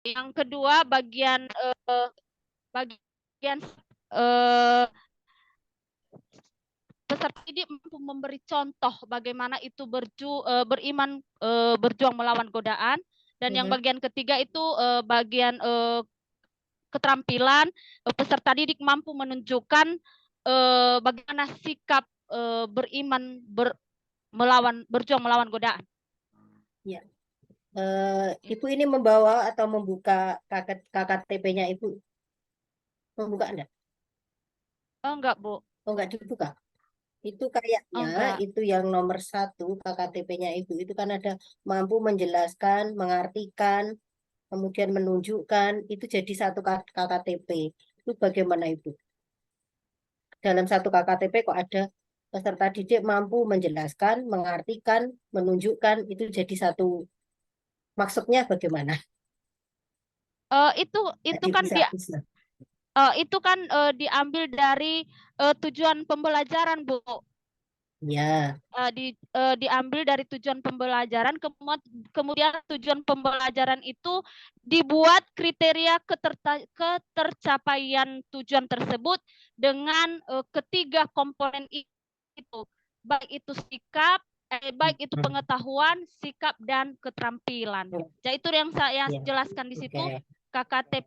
Yang kedua bagian eh, peserta didik mampu memberi contoh bagaimana itu beriman, berjuang melawan godaan. Dan yang bagian ketiga itu bagian keterampilan, peserta didik mampu menunjukkan bagaimana sikap beriman berjuang melawan godaan. Ya. Ibu ini membawa atau membuka KKTP-nya Ibu? Membuka enggak? Oh, enggak, Bu. Oh, enggak dibuka. Itu kayaknya Oh, enggak. itu yang nomor 1 KKTP-nya Ibu itu kan ada mampu menjelaskan, mengartikan, kemudian menunjukkan, itu jadi satu KKTP. Itu bagaimana Ibu? Dalam satu KKTP kok ada peserta didik mampu menjelaskan, mengartikan, menunjukkan, itu jadi satu. Maksudnya bagaimana? Itu Nggak itu kan dia dipisah-pisah. itu kan diambil dari tujuan pembelajaran, Bu. Ya. Diambil dari tujuan pembelajaran, kemudian tujuan pembelajaran itu dibuat kriteria ketercapaian tujuan tersebut dengan ketiga komponen itu, baik itu pengetahuan, sikap, dan keterampilan. Jadi itu yang saya Ya. jelaskan di situ. Oke. KKT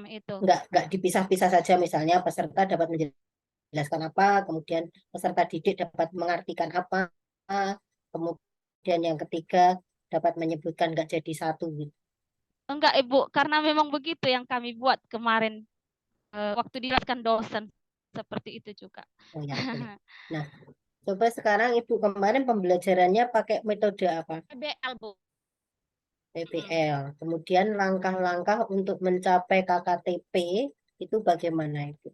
itu. Nggak dipisah-pisah saja, misalnya peserta dapat menjelaskan apa, kemudian peserta didik dapat mengartikan apa, kemudian yang ketiga dapat menyebutkan, nggak jadi satu gitu. Enggak, Ibu, karena memang begitu yang kami buat kemarin waktu dijelaskan dosen, seperti itu juga. Oh ya, boleh. Nah, coba sekarang Ibu, kemarin pembelajarannya pakai metode apa? PBL, Bu. PPL. Kemudian langkah-langkah untuk mencapai KKTP itu bagaimana Ibu?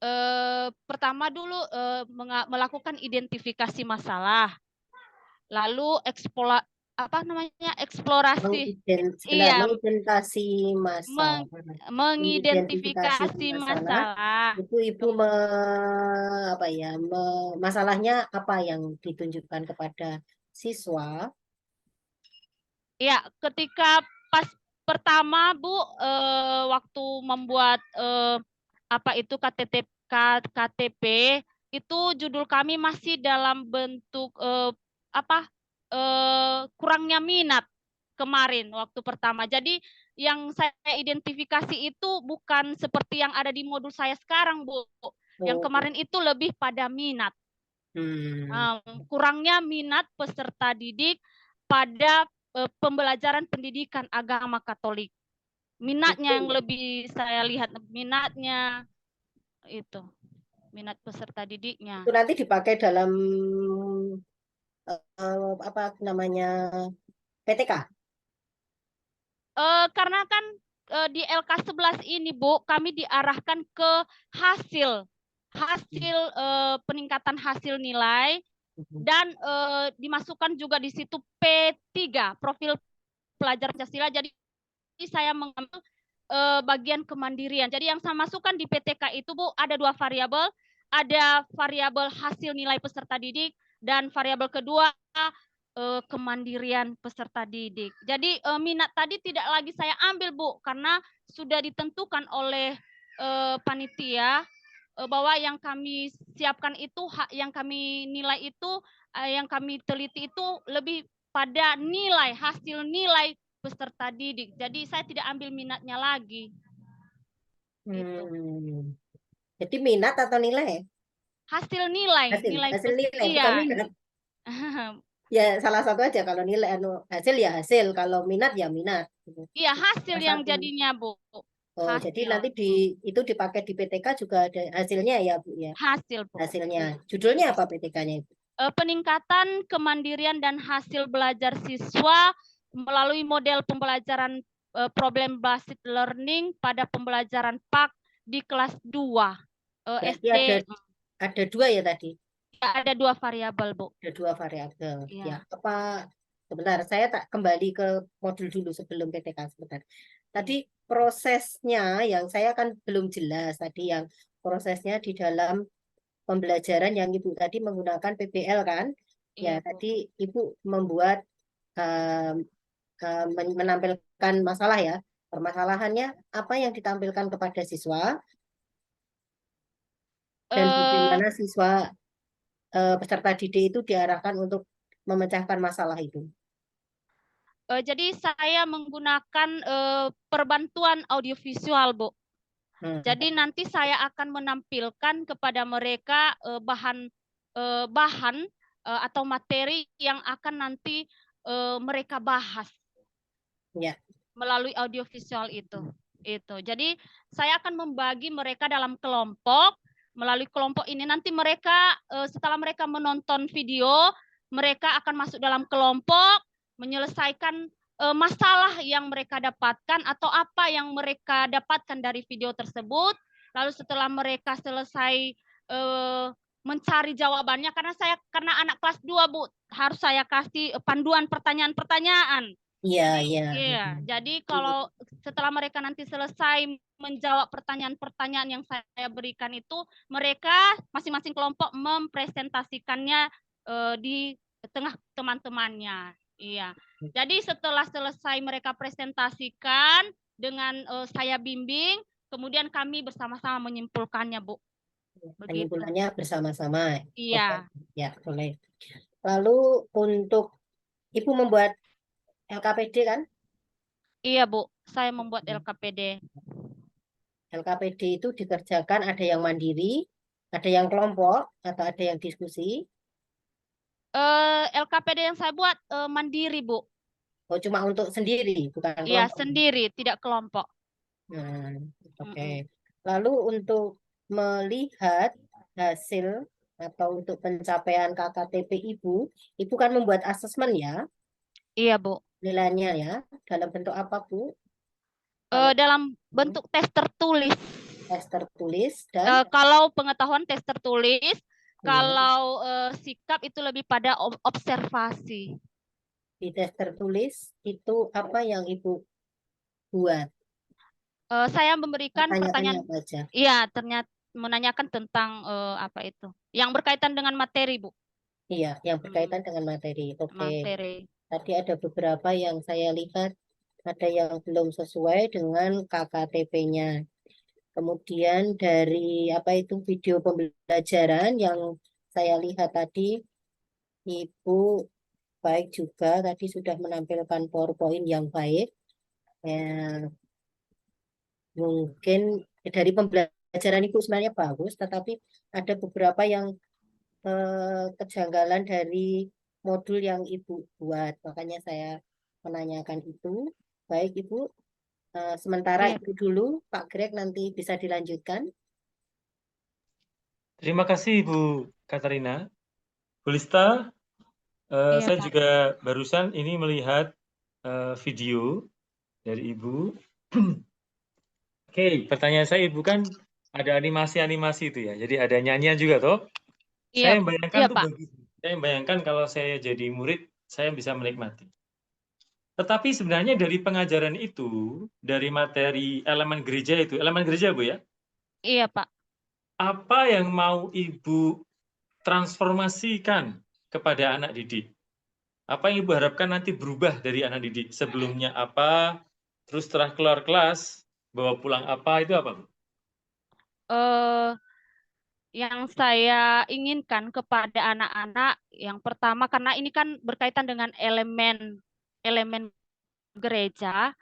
Pertama dulu melakukan identifikasi masalah, lalu eksplorasi, Sebentar, iya, mengidentifikasi masalah. Mengidentifikasi mengidentifikasi masalah masalah. itu Ibu apa ya, masalahnya apa yang ditunjukkan kepada siswa? Ya, ketika pas pertama, Bu, waktu membuat apa itu KTP itu judul kami masih dalam bentuk kurangnya minat kemarin waktu pertama. Jadi yang saya identifikasi itu bukan seperti yang ada di modul saya sekarang, Bu. Yang Oh, kemarin itu lebih pada minat. hmm. Kurangnya minat peserta didik pada pembelajaran pendidikan agama Katolik. Minatnya yang Itu, lebih saya lihat, itu minat peserta didiknya. itu nanti dipakai dalam apa namanya, PTK. Karena kan di LK11 ini, Bu, kami diarahkan ke hasil peningkatan hasil nilai, dan dimasukkan juga di situ P3, profil pelajar Pancasila. Jadi saya mengambil bagian kemandirian. Jadi yang saya masukkan di PTK itu, Bu, ada 2 variabel. Ada variabel hasil nilai peserta didik, dan variabel kedua kemandirian peserta didik. Jadi minat tadi tidak lagi saya ambil, Bu, karena sudah ditentukan oleh panitia bahwa yang kami siapkan itu, yang kami nilai itu, yang kami teliti itu lebih pada hasil nilai peserta didik. Jadi saya tidak ambil minatnya lagi. Itu. Jadi minat atau nilai? Hasil nilai, Hasil nilai, bukan iya. minat. Ya salah satu aja, kalau nilai hasil ya hasil, kalau minat ya minat. Iya, hasil Salah yang satu. jadinya, Bu. Oh, jadi Hasil. nanti itu dipakai di PTK juga ada hasilnya ya, Bu ya. Hasil, Bu. Hasilnya. Judulnya apa PTK-nya itu? Peningkatan kemandirian dan hasil belajar siswa melalui model pembelajaran problem based learning pada pembelajaran PAK di kelas 2 Berarti SD. ada 2 ya tadi. Ada 2 variabel, Bu. Ada 2 variabel. Ya, Ya. apa sebentar, saya tak kembali ke modul dulu sebelum PTK sebentar. Tadi prosesnya yang saya kan belum jelas tadi, yang prosesnya di dalam pembelajaran yang Ibu tadi menggunakan PBL kan? Ya, Iya, Bu. tadi Ibu membuat menampilkan masalah ya. Permasalahannya apa yang ditampilkan kepada siswa dan Eh, bagaimana siswa peserta didik itu diarahkan untuk memecahkan masalah itu. jadi saya menggunakan perbantuan audiovisual, Bu. Hmm. Jadi nanti saya akan menampilkan kepada mereka bahan atau materi yang akan nanti mereka bahas Ya. melalui audiovisual itu. Itu. Jadi saya akan membagi mereka dalam kelompok. Melalui kelompok ini nanti mereka setelah mereka menonton video, mereka akan masuk dalam kelompok, menyelesaikan masalah yang mereka dapatkan atau apa yang mereka dapatkan dari video tersebut. Lalu setelah mereka selesai mencari jawabannya, karena anak kelas 2, Bu, harus saya kasih panduan pertanyaan-pertanyaan. Iya, Jadi iya. iya, jadi kalau setelah mereka nanti selesai menjawab pertanyaan-pertanyaan yang saya berikan itu, mereka masing-masing kelompok mempresentasikannya di tengah teman-temannya. Iya. Jadi setelah selesai mereka presentasikan dengan saya bimbing, kemudian kami bersama-sama menyimpulkannya, Bu. Begitu. Penyimpulannya bersama-sama. Oke, Iya. ya boleh. Lalu untuk Ibu membuat LKPD kan? Iya, Bu. Saya membuat LKPD. LKPD itu dikerjakan ada yang mandiri, ada yang kelompok, atau ada yang diskusi. LKPD yang saya buat mandiri, Bu. Oh, cuma untuk sendiri, bukan Iya, kelompok. sendiri, tidak kelompok. Nah, oke. Mm-mm. Lalu untuk melihat hasil atau untuk pencapaian KKTP Ibu kan membuat asesmen ya, Iya, Bu. nilainya ya, dalam bentuk apa Bu? Kalau Dalam bentuk tes tertulis. tes tertulis dan Kalau pengetahuan tes tertulis, ya, kalau sikap itu lebih pada observasi. di tes tertulis itu apa yang Ibu buat? Saya memberikan Tanya-tanya pertanyaan, apa aja? iya, ternyata menanyakan tentang apa itu, yang berkaitan dengan materi, Bu. Iya, yang Mm, berkaitan dengan materi. Oke, materi. tadi ada beberapa yang saya lihat, ada yang belum sesuai dengan KKTP-nya. Kemudian dari apa itu video pembelajaran yang saya lihat tadi, Ibu baik juga tadi sudah menampilkan PowerPoint yang baik. Ya, mungkin dari pembelajaran Ibu sebenarnya bagus, tetapi ada beberapa yang kejanggalan dari modul yang Ibu buat. Makanya saya menanyakan itu. Baik Ibu, sementara Iya, itu dulu Pak Greg nanti bisa dilanjutkan. Terima kasih Bu Katarina. Bu Lista, iya, saya Pak. juga barusan ini melihat video dari Ibu. Oke, pertanyaan saya Ibu kan ada animasi-animasi itu ya. Jadi ada nyanyian juga toh. Iya, Saya membayangkan iya, tuh Pak. bagus. Saya membayangkan kalau saya jadi murid, saya bisa menikmati. Tetapi sebenarnya dari pengajaran itu, dari materi elemen gereja itu, elemen gereja Bu ya, Iya, Pak. apa yang mau Ibu transformasikan kepada anak didik? Apa yang Ibu harapkan nanti berubah dari anak didik? Sebelumnya apa, terus setelah keluar kelas, bawa pulang apa, itu apa, Bu? Eh, yang saya inginkan kepada anak-anak, yang pertama, karena ini kan berkaitan dengan elemen elemen gereja.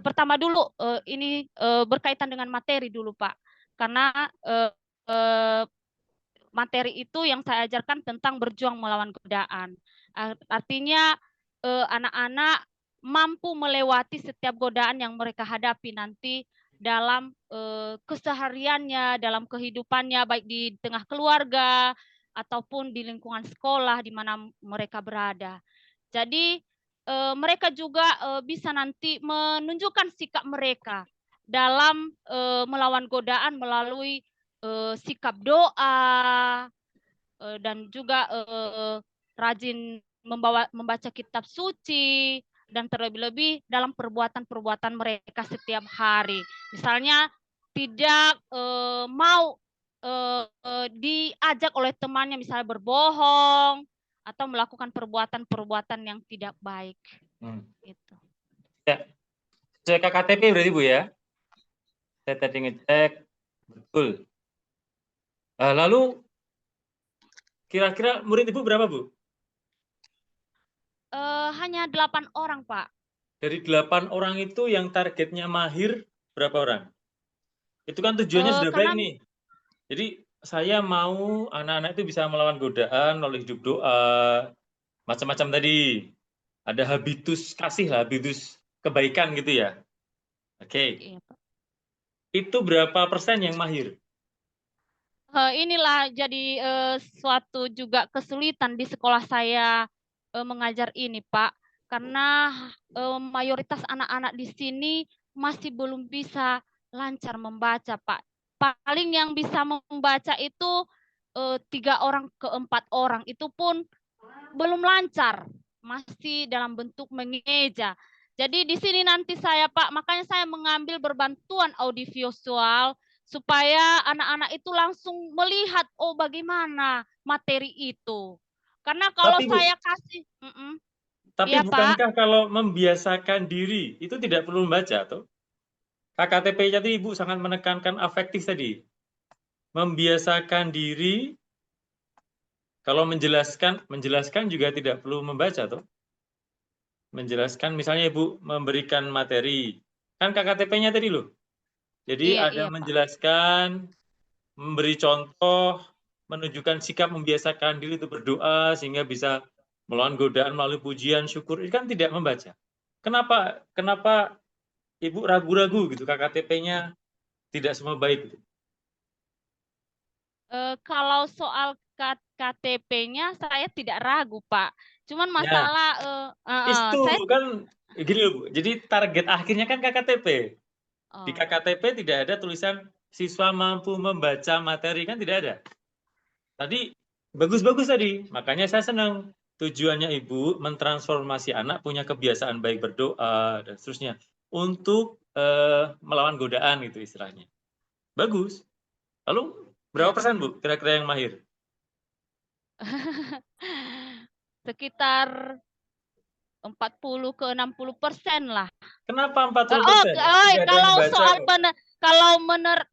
Pertama dulu ini berkaitan dengan materi dulu, Pak. Karena eh, materi itu yang saya ajarkan tentang berjuang melawan godaan. Artinya anak-anak mampu melewati setiap godaan yang mereka hadapi nanti dalam kesehariannya, dalam kehidupannya, baik di tengah keluarga ataupun di lingkungan sekolah di mana mereka berada. Jadi mereka juga bisa nanti menunjukkan sikap mereka dalam melawan godaan melalui sikap doa dan juga rajin membaca kitab suci dan terlebih-lebih dalam perbuatan-perbuatan mereka setiap hari. Misalnya tidak mau diajak oleh temannya misalnya berbohong atau melakukan perbuatan-perbuatan yang tidak baik. Hmm. Itu. Ya, Cek KTP berarti Bu ya? Saya tadi ngecek, betul. Lalu kira-kira murid Ibu berapa Bu? Hanya 8 orang, Pak. Dari 8 orang itu yang targetnya mahir berapa orang? Itu kan tujuannya sudah baik Karena nih. Jadi saya mau anak-anak itu bisa melawan godaan melalui hidup doa, macam-macam tadi. Ada habitus kasih lah, habitus kebaikan gitu ya. Oke. iya, Pak. Itu berapa persen yang mahir? Inilah jadi suatu juga kesulitan di sekolah saya mengajar ini, Pak. Karena mayoritas anak-anak di sini masih belum bisa lancar membaca, Pak. Paling yang bisa membaca itu 3 orang ke 4 orang. Itu pun belum lancar, masih dalam bentuk mengeja. Jadi di sini nanti saya, Pak, makanya saya mengambil berbantuan audiovisual supaya anak-anak itu langsung melihat, oh bagaimana materi itu. Karena kalau Tapi Bu, saya kasih, tapi iya Pak, bukankah kalau membiasakan diri itu tidak perlu membaca tuh? KKTP tadi Ibu sangat menekankan afektif tadi. Membiasakan diri, kalau menjelaskan juga tidak perlu membaca tuh. Menjelaskan misalnya Ibu memberikan materi, kan KKTP-nya tadi loh. Jadi iya ada iya Pak. menjelaskan, memberi contoh, menunjukkan sikap membiasakan diri itu berdoa sehingga bisa melawan godaan melalui pujian, syukur. Ini kan tidak membaca. Kenapa Ibu ragu-ragu gitu KKTP-nya tidak semua baik gitu? Kalau soal KTP-nya saya tidak ragu Pak. Cuman Ya, masalah itu saya kan gini loh Bu. Jadi target akhirnya kan KKTP. Di oh, KKTP tidak ada tulisan siswa mampu membaca materi, kan tidak ada. Tadi bagus-bagus tadi, makanya saya senang. Tujuannya Ibu mentransformasi anak punya kebiasaan baik berdoa dan seterusnya untuk melawan godaan gitu istilahnya. Bagus. Lalu berapa iya. persen Bu kira-kira yang mahir? Sekitar 40 ke 60% lah. Kenapa 40%? Tidak ada yang Kalau baca soal kok.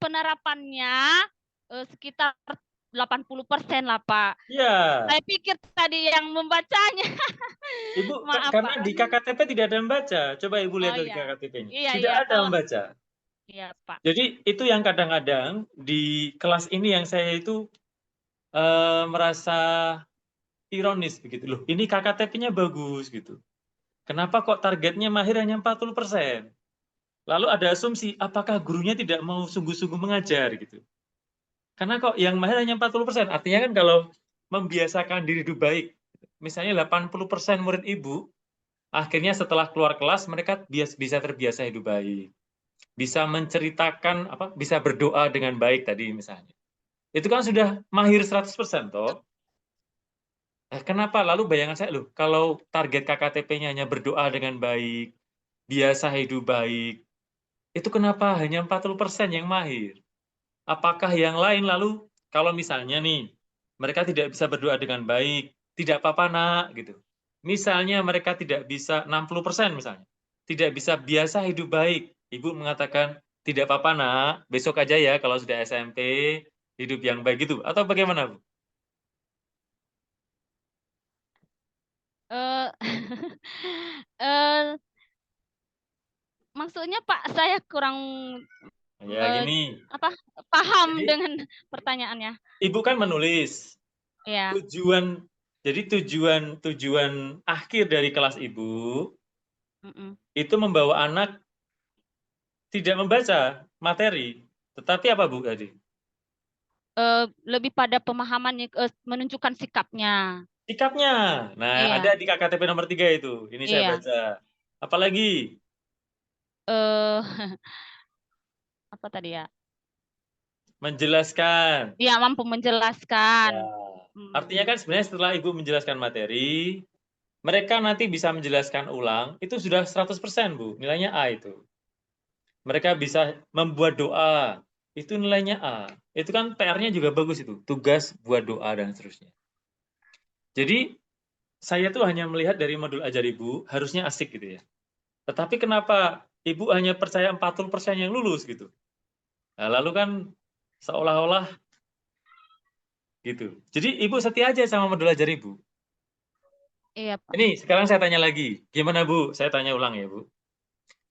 penerapannya sekitar 80% lah, Pak. Iya, Saya pikir tadi yang membacanya. Ibu Maaf, karena Pak. di KKTP tidak ada yang baca. Coba Ibu lihat Oh dari iya. KKTP-nya. Iya, Tidak iya. ada yang baca. Iya, Pak. Jadi itu yang kadang-kadang di kelas ini yang saya itu merasa ironis begitu loh. Ini KKTP-nya bagus gitu. Kenapa kok targetnya mahir hanya 40%? Lalu ada asumsi apakah gurunya tidak mau sungguh-sungguh mengajar gitu. Karena kok yang mahir hanya 40%. Artinya kan kalau membiasakan diri itu baik. Misalnya 80% murid Ibu akhirnya setelah keluar kelas mereka bisa terbiasa hidup baik. Bisa menceritakan bisa berdoa dengan baik tadi misalnya. Itu kan sudah mahir 100% toh. Kenapa? Lalu bayangan saya loh, kalau target KKTP-nya hanya berdoa dengan baik, biasa hidup baik, itu kenapa hanya 40% yang mahir? Apakah yang lain lalu kalau misalnya nih, mereka tidak bisa berdoa dengan baik, tidak apa-apa nak, gitu. Misalnya mereka tidak bisa 60% misalnya, tidak bisa biasa hidup baik, Ibu mengatakan, tidak apa-apa nak, besok aja ya kalau sudah SMP, hidup yang baik gitu, atau bagaimana Bu? Eh eh, maksudnya Pak, saya kurang Ya gini, apa paham jadi dengan pertanyaannya. Ibu kan menulis, Ya. tujuan tujuan akhir dari kelas Ibu Mm-mm. itu membawa anak tidak membaca materi, tetapi apa Bu tadi? Lebih pada pemahamannya, menunjukkan sikapnya. Sikapnya. Nah, ada Iya, di KKTP nomor 3 itu. Ini saya iya. baca. Apalagi Eh apa tadi ya? menjelaskan. Iya, mampu menjelaskan. Ya. Artinya Hmm. kan sebenarnya setelah Ibu menjelaskan materi, mereka nanti bisa menjelaskan ulang, itu sudah 100% Bu, nilainya A itu. Mereka bisa membuat doa, itu nilainya A. Itu kan PR-nya juga bagus itu, tugas buat doa dan seterusnya. Jadi, saya tuh hanya melihat dari modul ajar Ibu, harusnya asik gitu ya. Tetapi kenapa Ibu hanya percaya 40% yang lulus gitu. Nah, lalu kan seolah-olah gitu. Jadi Ibu setia aja sama modul ajar Ibu. Iya, Pak. Ini sekarang saya tanya lagi. Gimana Bu? Saya tanya ulang ya Bu.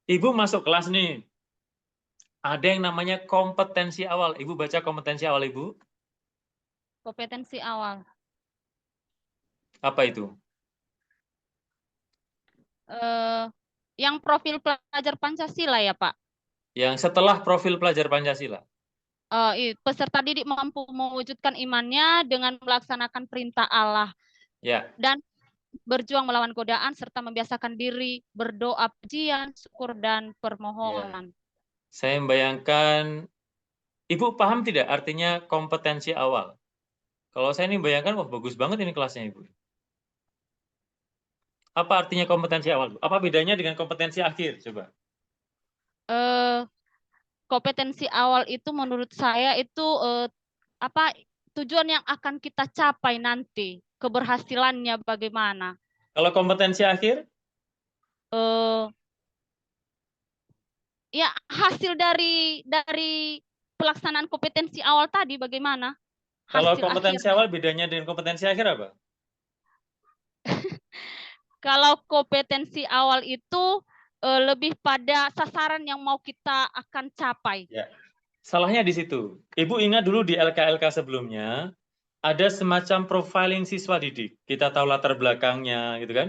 Ibu masuk kelas nih. Ada yang namanya kompetensi awal. Ibu baca kompetensi awal Ibu. Kompetensi awal. Apa itu? Yang profil pelajar Pancasila ya, Pak. Yang setelah profil pelajar Pancasila. Peserta didik mampu mewujudkan imannya dengan melaksanakan perintah Allah Ya. dan berjuang melawan godaan serta membiasakan diri berdoa, pujian, syukur dan permohonan. Saya membayangkan, Ibu paham tidak artinya kompetensi awal? Kalau saya ini bayangkan, wah bagus banget ini kelasnya Ibu. Apa artinya kompetensi awal? Apa bedanya dengan kompetensi akhir? Coba. Kompetensi awal itu menurut saya itu tujuan yang akan kita capai nanti, keberhasilannya bagaimana. Kalau kompetensi akhir? Ya hasil dari pelaksanaan kompetensi awal tadi bagaimana? Kalau Hasil kompetensi akhirnya. awal bedanya dengan kompetensi akhir apa? Kalau kompetensi awal itu lebih pada sasaran yang mau kita akan capai. Ya. Salahnya di situ. Ibu ingat dulu di LK-LK sebelumnya, ada semacam profiling siswa didik. Kita tahu latar belakangnya, gitu kan?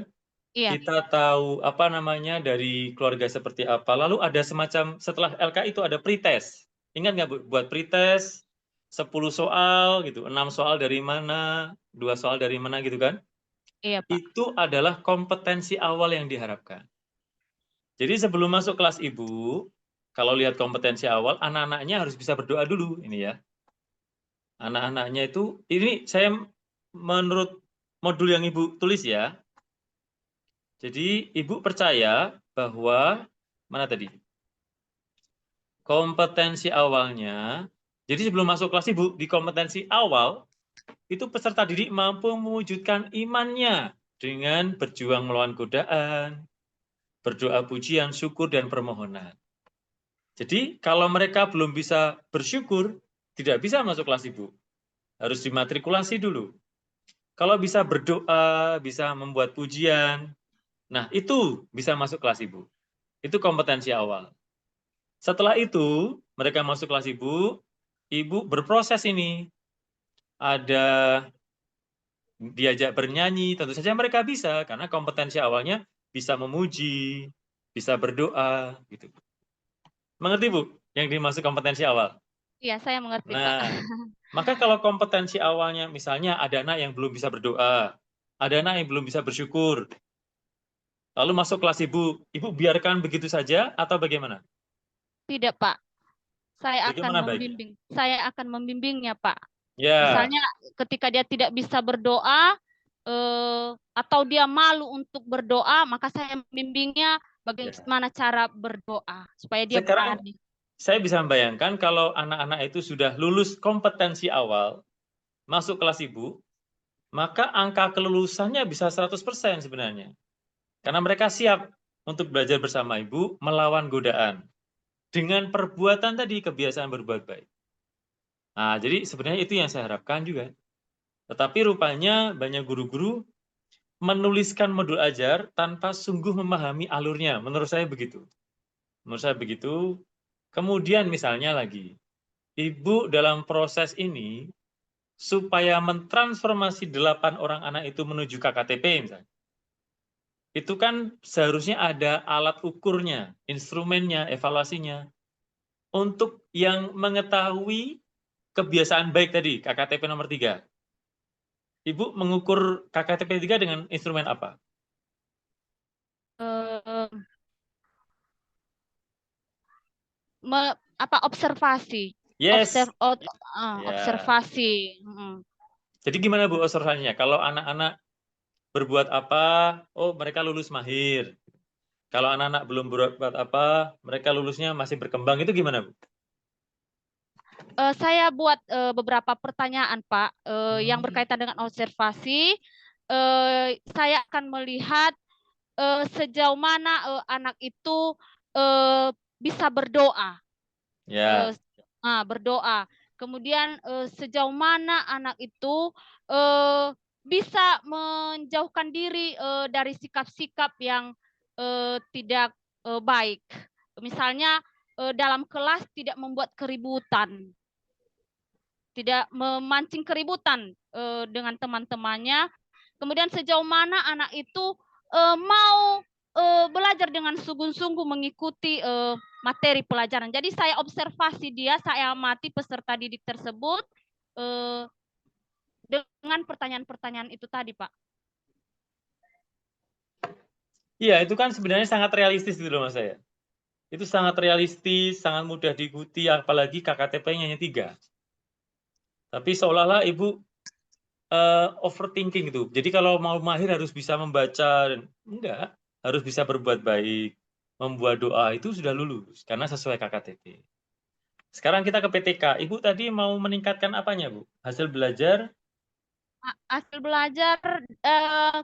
Iya. Kita tahu apa namanya dari keluarga seperti apa. Lalu ada semacam, setelah LK itu ada pretest. Ingat nggak Bu? Buat pretest, 10 soal, gitu, 6 soal dari mana, 2 soal dari mana, gitu kan? Iya, Pak. Itu adalah kompetensi awal yang diharapkan. Jadi sebelum masuk kelas Ibu, kalau lihat kompetensi awal, anak-anaknya harus bisa berdoa dulu, ini ya. Anak-anaknya itu, ini saya menurut modul yang Ibu tulis ya. Jadi Ibu percaya bahwa, mana tadi? Kompetensi awalnya, jadi sebelum masuk kelas Ibu, di kompetensi awal, itu peserta didik mampu mewujudkan imannya dengan berjuang melawan godaan, berdoa pujian, syukur, dan permohonan. Jadi kalau mereka belum bisa bersyukur, tidak bisa masuk kelas Ibu. Harus dimatrikulasi dulu. Kalau bisa berdoa, bisa membuat pujian, nah itu bisa masuk kelas Ibu. Itu kompetensi awal. Setelah itu, mereka masuk kelas Ibu, Ibu berproses ini. Ada diajak bernyanyi, tentu saja mereka bisa, karena kompetensi awalnya bisa memuji, bisa berdoa, gitu. Mengerti Bu, yang dimaksud kompetensi awal? Iya, saya mengerti, Pak. Nah, maka kalau kompetensi awalnya, misalnya ada anak yang belum bisa berdoa, ada anak yang belum bisa bersyukur, lalu masuk kelas Ibu biarkan begitu saja atau bagaimana? Tidak, Pak. Saya akan Bagaimana baiknya? membimbing. Saya akan membimbingnya, Pak. Ya. Misalnya ketika dia tidak bisa berdoa atau dia malu untuk berdoa, maka saya membimbingnya bagaimana cara berdoa supaya dia Sekarang berani. saya bisa membayangkan kalau anak-anak itu sudah lulus kompetensi awal, masuk kelas Ibu, maka angka kelulusannya bisa 100% sebenarnya. Karena mereka siap untuk belajar bersama Ibu melawan godaan. Dengan perbuatan tadi, kebiasaan berbuat baik. Nah, jadi sebenarnya itu yang saya harapkan juga. Tetapi rupanya banyak guru-guru menuliskan modul ajar tanpa sungguh memahami alurnya. Menurut saya begitu. Menurut saya begitu. Kemudian misalnya lagi, Ibu dalam proses ini, supaya mentransformasi 8 orang anak itu menuju KKTP misalnya, itu kan seharusnya ada alat ukurnya, instrumennya, evaluasinya. Untuk yang mengetahui kebiasaan baik tadi, KKTP nomor 3. Ibu mengukur KKTP 3 dengan instrumen apa? Observasi. Yes. Observasi. Jadi gimana Bu observasinya? Kalau anak-anak berbuat apa, oh mereka lulus mahir. Kalau anak-anak belum berbuat apa, mereka lulusnya masih berkembang, itu gimana Bu? Saya buat beberapa pertanyaan Pak, yang berkaitan dengan observasi. Saya akan melihat sejauh mana anak itu bisa berdoa. Ya. Berdoa. Kemudian sejauh mana anak itu bisa menjauhkan diri dari sikap-sikap yang tidak baik. Misalnya dalam kelas tidak membuat keributan, tidak memancing keributan dengan teman-temannya. Kemudian sejauh mana anak itu mau belajar dengan sungguh-sungguh mengikuti materi pelajaran. Jadi saya observasi dia, saya amati peserta didik tersebut dengan pertanyaan-pertanyaan itu tadi, Pak. Iya, itu kan sebenarnya sangat realistis gitu loh Mas saya. Itu sangat realistis, sangat mudah diikuti, apalagi KKTP-nya hanya 3. Tapi seolah-olah Ibu overthinking itu. Jadi kalau mau mahir harus bisa membaca, enggak, harus bisa berbuat baik, membuat doa, itu sudah lulus karena sesuai KKTP. Sekarang kita ke PTK. Ibu tadi mau meningkatkan apanya, Bu? Hasil belajar? Hasil belajar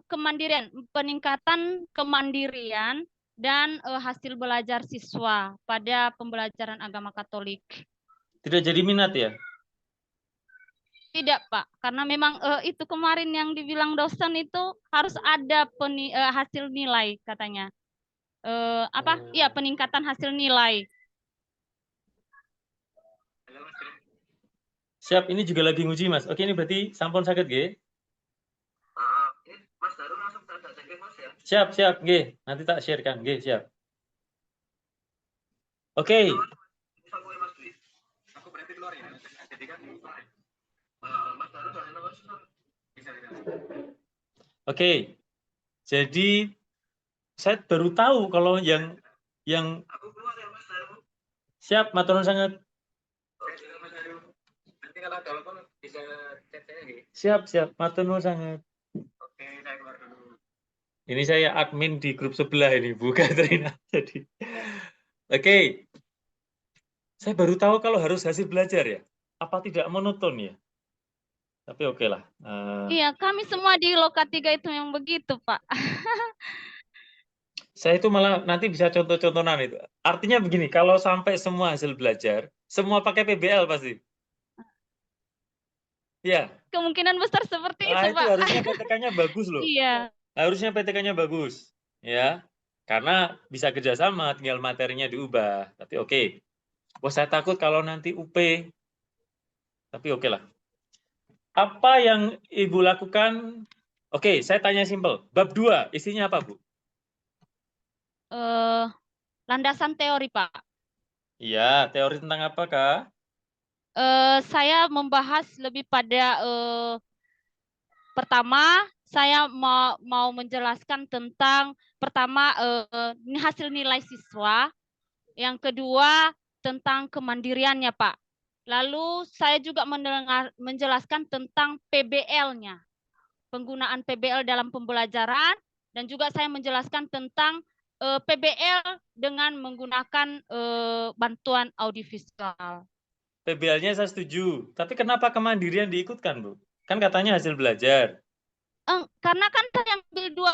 kemandirian, peningkatan kemandirian dan hasil belajar siswa pada pembelajaran agama Katolik. Tidak jadi minat ya? Tidak, Pak, karena memang itu kemarin yang dibilang dosen itu harus ada hasil nilai katanya. Iya, peningkatan hasil nilai. Siap, ini juga lagi nguji, Mas. Oke, ini berarti sampun sakit, G? Mas Daru langsung tak cek Mas ya. Siap, siap, G. Nanti tak share-kan, G, siap. Oke. Aku berarti keluar ya. Jadi kan Mas Daru soalnya nomor bisa. Oke. Jadi saya baru tahu kalau yang aku keluar ya Mas Daru. siap, matur nuwun sangat. Mas Daru. Nanti kalau telepon bisa chat saya gitu. Siap, siap, matur nuwun sangat. Oke, saya keluar dulu. Ini saya admin di grup sebelah ini, Bu Katrina. Jadi, oke. Saya baru tahu kalau harus hasil belajar ya. Apa tidak monoton ya? Tapi oke lah. Iya, kami semua di Loka 3 itu yang begitu, Pak. Saya itu malah nanti bisa contoh-contohan itu. Artinya begini, kalau sampai semua hasil belajar, semua pakai PBL pasti. Ya. Kemungkinan besar seperti Nah, itu, itu Pak. harusnya PTK-nya bagus loh. Iya. Harusnya PTK-nya bagus. Ya. Karena bisa kerjasama, tinggal materinya diubah. Tapi oke. Wah, saya takut kalau nanti UP. Tapi oke lah. Apa yang Ibu lakukan? Oke, saya tanya simpel. Bab 2, isinya apa, Bu? Landasan teori, Pak. Iya, teori tentang apa, Kak? Saya membahas lebih pada pertama, saya mau menjelaskan tentang pertama hasil nilai siswa, yang kedua tentang kemandiriannya, Pak. Lalu saya juga menjelaskan tentang PBL-nya, penggunaan PBL dalam pembelajaran, dan juga saya menjelaskan tentang PBL dengan menggunakan bantuan audiovisual. PBL-nya saya setuju. Tapi kenapa kemandirian diikutkan, Bu? Kan katanya hasil belajar. Karena kan saya ambil 2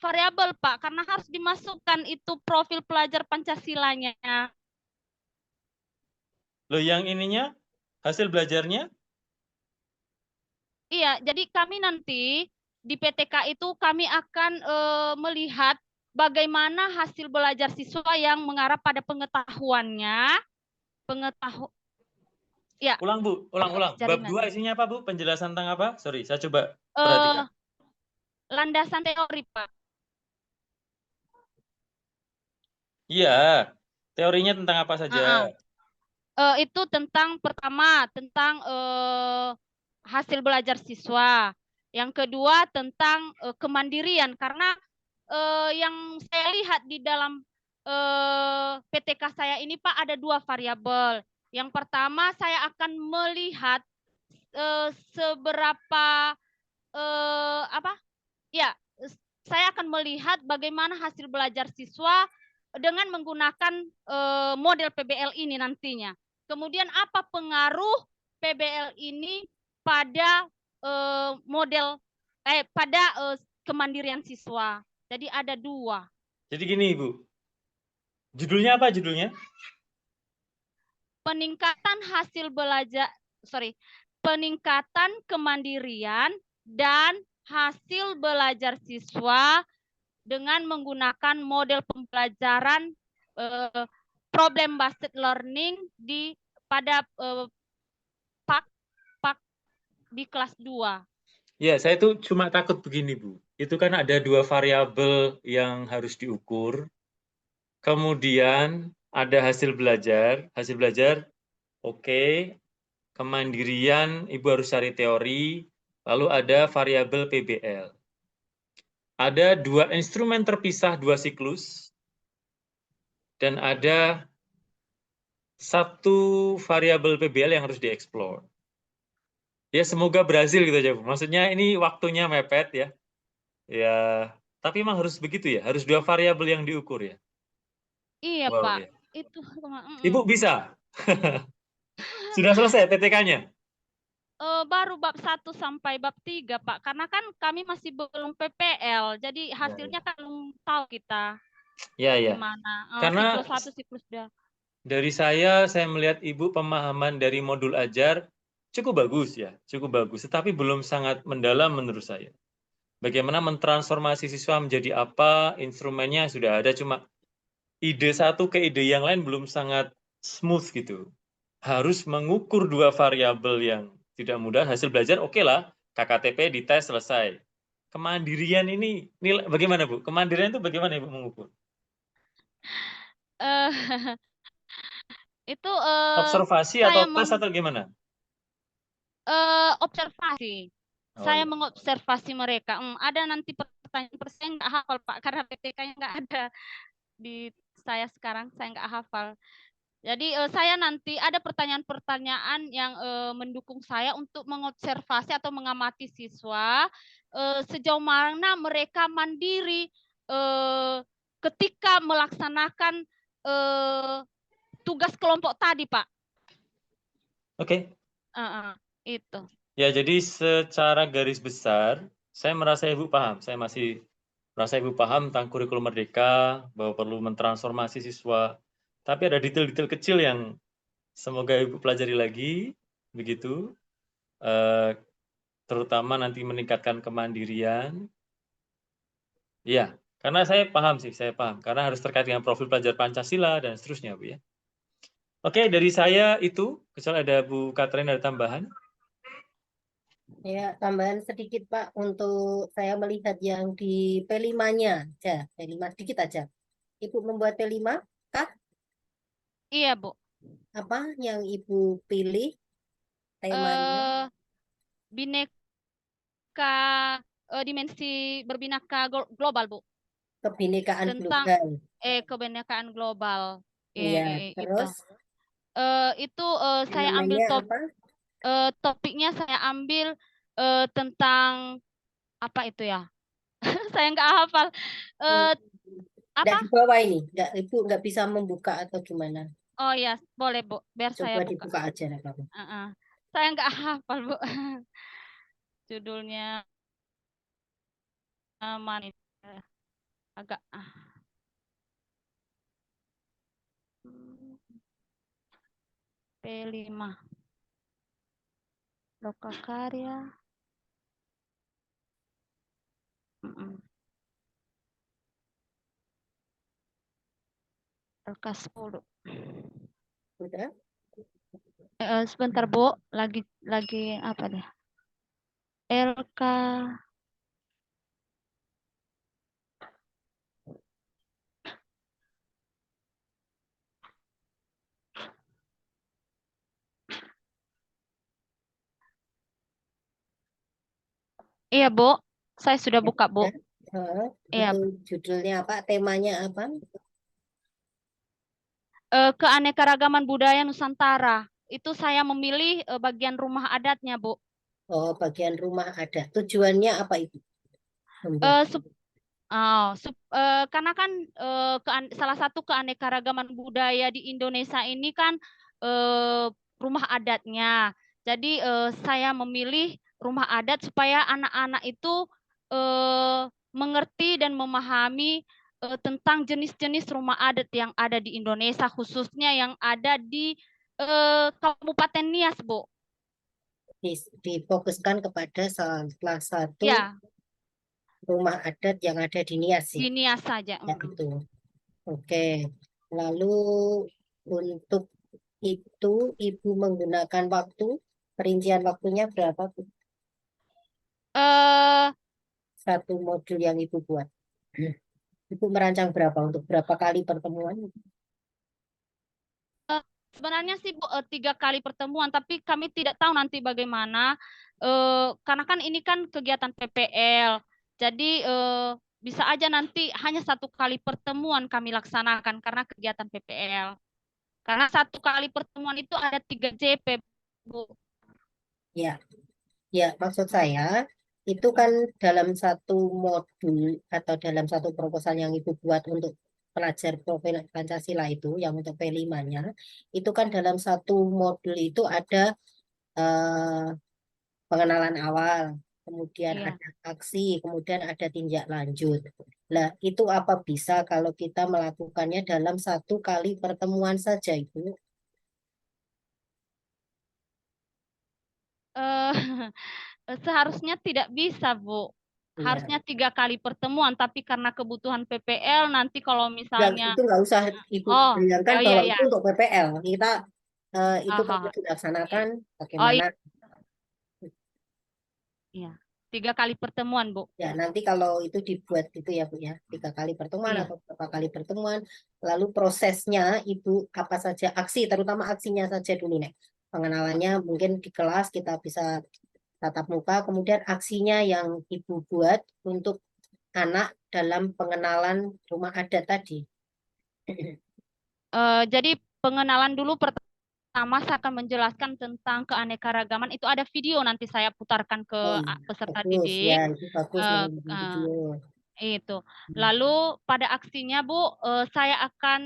variabel, Pak. Karena harus dimasukkan itu profil pelajar Pancasilanya. Loh, yang ininya, hasil belajarnya? Iya, jadi kami nanti di PTK itu kami akan melihat bagaimana hasil belajar siswa yang mengarah pada pengetahuannya. Ya. Ulang, Bu. Ulang. Bab 2 isinya apa, Bu? Penjelasan tentang apa? Sorry, saya coba perhatikan. Landasan teori, Pak. Iya. Teorinya tentang apa saja? Itu tentang pertama, tentang hasil belajar siswa. Yang kedua tentang kemandirian, karena yang saya lihat di dalam PTK saya ini, Pak, ada 2 variabel. Yang pertama, saya akan melihat seberapa saya akan melihat bagaimana hasil belajar siswa dengan menggunakan model PBL ini nantinya. Kemudian apa pengaruh PBL ini pada kemandirian siswa. Jadi ada 2. Jadi gini, Bu. Judulnya apa judulnya? Peningkatan hasil belajar, peningkatan kemandirian dan hasil belajar siswa dengan menggunakan model pembelajaran problem based learning pada PAK di kelas 2. Ya, saya tuh cuma takut begini, Bu. Itu kan ada 2 variabel yang harus diukur. Kemudian ada hasil belajar. Hasil belajar, oke. Kemandirian, Ibu harus cari teori. Lalu ada variabel PBL. Ada 2 instrumen terpisah, 2 siklus. Dan ada 1 variabel PBL yang harus dieksplor. Ya, semoga berhasil gitu aja, Bu. Maksudnya ini waktunya mepet ya. Ya, tapi emang harus begitu ya? Harus 2 variabel yang diukur ya? Iya, Wow, Pak. ya. Itu Ibu bisa? Sudah selesai PTK-nya? baru bab 1 sampai bab 3, Pak. Karena kan kami masih belum PPL. Jadi hasilnya kan belum tahu kita Ya, ya. gimana. Karena Siklus 1, siklus 2. dari saya melihat Ibu pemahaman dari modul ajar cukup bagus ya, cukup bagus. Tetapi belum sangat mendalam menurut saya. Bagaimana mentransformasi siswa menjadi apa, instrumennya sudah ada, cuma ide satu ke ide yang lain belum sangat smooth gitu. Harus mengukur 2 variabel yang tidak mudah, hasil belajar oke lah, KKTP dites selesai. Kemandirian ini nilai bagaimana, Bu? Kemandirian itu bagaimana Ibu mengukur? Eh, itu Observasi saya atau tes atau gimana? observasi. Oh, Saya iya. mengobservasi mereka. Ada nanti pertanyaan saya nggak hafal, Pak, karena PTK-nya nggak ada di saya sekarang, saya nggak hafal. Jadi saya nanti ada pertanyaan-pertanyaan yang mendukung saya untuk mengobservasi atau mengamati siswa sejauh mana mereka mandiri ketika melaksanakan tugas kelompok tadi, Pak. Oke. Itu. Ya, jadi secara garis besar, saya merasa Ibu paham. Saya masih merasa Ibu paham tentang kurikulum merdeka, bahwa perlu mentransformasi siswa. Tapi ada detail-detail kecil yang semoga Ibu pelajari lagi, begitu. Terutama nanti meningkatkan kemandirian. Iya, karena saya paham sih, saya paham. Karena harus terkait dengan profil pelajar Pancasila dan seterusnya, Bu ya. Oke, dari saya itu, kecuali ada Bu Katrin ada tambahan. Ya, tambahan sedikit Pak untuk saya melihat yang di P5-nya aja, P5 sedikit aja. Ibu membuat P5 kah? Iya, Bu. Apa yang Ibu pilih temanya? Bineka dimensi berbineka global, Bu. Kebinekaan Tentang global. kebinekaan global. Iya, Itu. terus Itu saya ambil namanya apa? topiknya saya ambil tentang apa itu ya? Saya nggak hafal. Nggak Apa? di bawah ini, Ibu nggak bisa membuka atau gimana? Oh ya, boleh, Bu. Biar saya Coba buka. dibuka aja lah kamu. Saya nggak hafal, Bu. Judulnya mana? Agak P5 Lokakarya. LK10. Udah? Sebentar, Bu. Lagi apa deh? LK. Iya, Bu. Saya sudah buka, Bu. Iya. Itu judulnya apa? Temanya apa? Keanekaragaman budaya Nusantara. Itu saya memilih bagian rumah adatnya, Bu. Oh, bagian rumah adat. Tujuannya apa itu? Karena kan salah satu keanekaragaman budaya di Indonesia ini kan rumah adatnya. Jadi saya memilih rumah adat supaya anak-anak itu mengerti dan memahami tentang jenis-jenis rumah adat yang ada di Indonesia, khususnya yang ada di Kabupaten Nias, Bu. Difokuskan kepada salah satu Ya, rumah adat yang ada di Nias di ya. Nias saja. Ya, itu. Oke. Lalu untuk itu Ibu menggunakan perincian waktunya berapa, Bu? Eh, Satu modul yang Ibu buat. Ibu merancang berapa untuk berapa kali pertemuan? Sebenarnya sih Bu, 3 kali pertemuan, tapi kami tidak tahu nanti bagaimana, karena kan ini kan kegiatan PPL, jadi bisa aja nanti hanya 1 kali pertemuan kami laksanakan karena kegiatan PPL. Karena 1 kali pertemuan itu ada 3 JP, Bu. Ya, ya maksud saya itu kan dalam satu modul atau dalam satu proposal yang Ibu buat untuk pelajar profil Pancasila itu yang untuk P5-nya, itu kan dalam satu modul itu ada pengenalan awal, kemudian Iya. ada aksi, kemudian ada tindak lanjut. Nah, itu apa bisa kalau kita melakukannya dalam 1 kali pertemuan saja, Ibu? Eh, seharusnya tidak bisa, Bu. Ya, Harusnya 3 kali pertemuan, tapi karena kebutuhan PPL nanti kalau misalnya, itu nggak usah Ibu oh, bayangkan oh iya bahwa ya, itu untuk PPL. Kita itu kan aha, dilaksanakan oh bagaimana. iya, 3 kali pertemuan, Bu. Ya, nanti kalau itu dibuat gitu ya, Bu ya, 3 kali pertemuan Iya. atau berapa kali pertemuan, lalu prosesnya Ibu apa saja aksi, terutama aksinya saja dulu, Nek. Pengenalannya mungkin di kelas kita bisa tatap muka, kemudian aksinya yang Ibu buat untuk anak dalam pengenalan rumah adat tadi. Jadi pengenalan dulu pertama saya akan menjelaskan tentang keanekaragaman. Itu ada video nanti saya putarkan ke Oh, peserta bagus ya, didik. itu bagus Eh, menonton eh, video. itu. Lalu pada aksinya, Bu, saya akan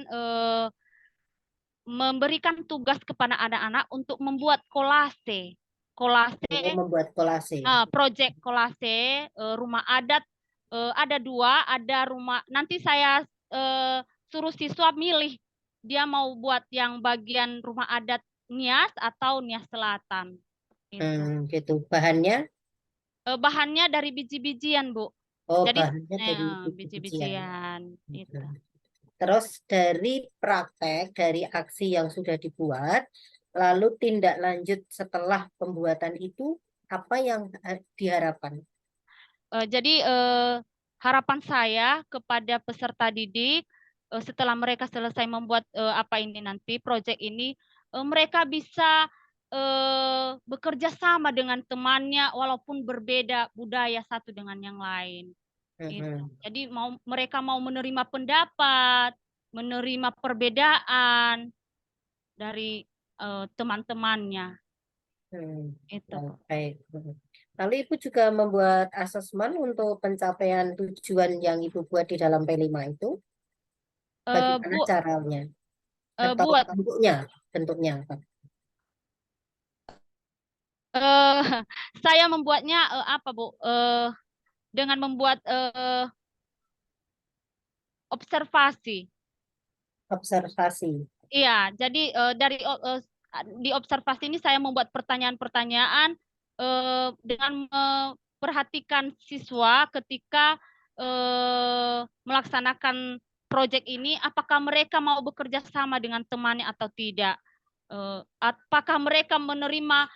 memberikan tugas kepada anak-anak untuk membuat kolase. Kolase, Mau membuat kolase. project kolase rumah adat, ada 2, ada rumah. Nanti saya suruh siswa milih dia mau buat yang bagian rumah adat Nias atau Nias Selatan. Itu. Gitu. Bahannya, Bahannya dari biji-bijian, Bu. oh Jadi bahannya dari biji-bijian. biji-bijian itu. Terus dari praktek, dari aksi yang sudah dibuat, lalu tindak lanjut setelah pembuatan itu, apa yang diharapkan? Jadi harapan saya kepada peserta didik setelah mereka selesai membuat apa ini nanti proyek ini, mereka bisa bekerja sama dengan temannya walaupun berbeda budaya satu dengan yang lain. Itu. Jadi mereka mau menerima pendapat, menerima perbedaan dari teman-temannya. Itu. Baik. Lalu Ibu juga membuat asesmen untuk pencapaian tujuan yang Ibu buat di dalam P5 itu. Bagaimana Bu, caranya? Atau buat bentuknya apa? saya membuatnya apa, Bu? Dengan membuat observasi. Observasi. Iya, jadi dari di observasi ini saya membuat pertanyaan-pertanyaan dengan memperhatikan siswa ketika melaksanakan proyek ini, apakah mereka mau bekerja sama dengan temannya atau tidak? Apakah mereka menerima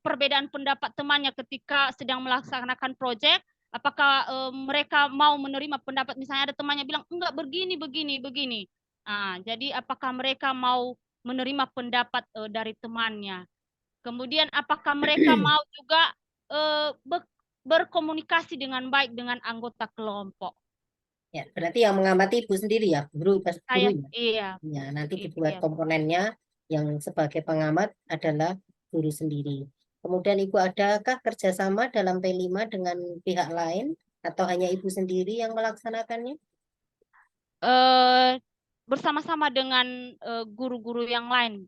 perbedaan pendapat temannya ketika sedang melaksanakan proyek? Apakah mereka mau menerima pendapat, misalnya ada temannya bilang enggak begini begini begini. Nah, jadi apakah mereka mau menerima pendapat dari temannya? Kemudian apakah mereka mau juga berkomunikasi dengan baik dengan anggota kelompok? Ya, berarti yang mengamati Ibu sendiri ya, guru Saya, ya. iya. Ya, nanti Itu dibuat ya. komponennya yang sebagai pengamat adalah guru sendiri. Kemudian Ibu adakah kerjasama dalam P5 dengan pihak lain atau hanya Ibu sendiri yang melaksanakannya? Bersama-sama dengan guru-guru yang lain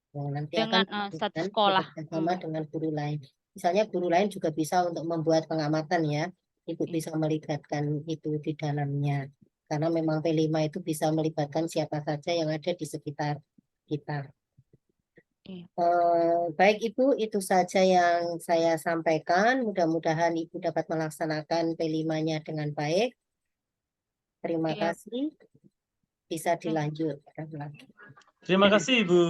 Ya, nanti dengan akan satu sekolah. bekerjasama dengan guru lain. Misalnya guru lain juga bisa untuk membuat pengamatan ya. Ibu bisa melibatkan itu di dalamnya. Karena memang P5 itu bisa melibatkan siapa saja yang ada di sekitar kita. Baik itu saja yang saya sampaikan. Mudah-mudahan Ibu dapat melaksanakan P5-nya dengan baik. Terima Iya. kasih. Bisa dilanjut lagi. Terima kasih Ibu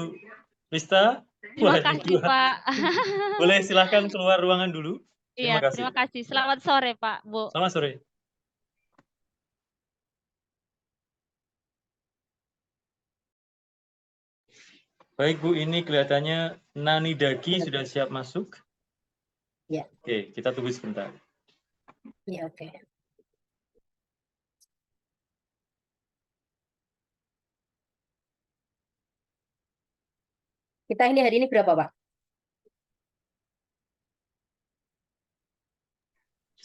Rista. Terima Wah, ini kasih, dua. Pak. Boleh silahkan keluar ruangan dulu. Iya, Terima kasih. terima kasih. Selamat sore, Pak, Bu. Selamat sore. Baik Bu, ini kelihatannya Nani Daki sudah siap masuk. Ya. Oke, kita tunggu sebentar. Ya, oke. Kita ini hari ini berapa, Pak?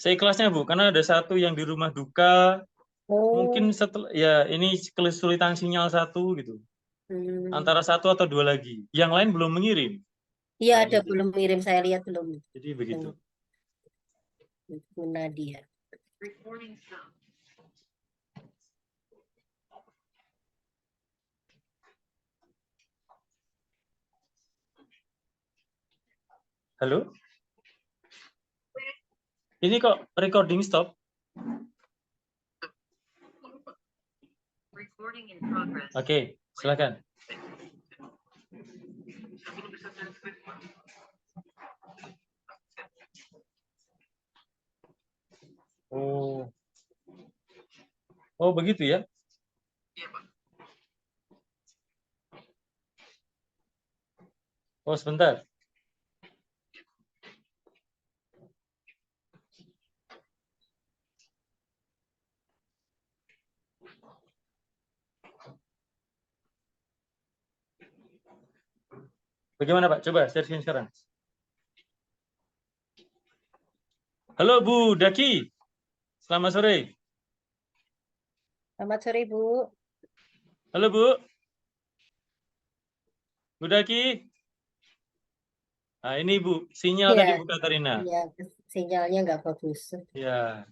Seikhlasnya Bu, karena ada satu yang di rumah duka. Oh, Mungkin setelah ya ini kesulitan sinyal satu gitu. Antara satu atau dua lagi. Yang lain belum mengirim. iya Nah, ada ini. belum ngirim, saya lihat belum. Jadi begitu. Bu Nadia. Halo? Ini kok recording stop? Oke, silakan. Oh. Oh, begitu ya? Oh, sebentar. Bagaimana Pak? Coba share-in sekarang. Halo Bu Daki. Selamat sore. Selamat sore, Bu. Halo Bu. Bu Daki. Nah, ini Bu, sinyal Iya, tadi Bu Katarina. iya, sinyalnya nggak bagus. Ya.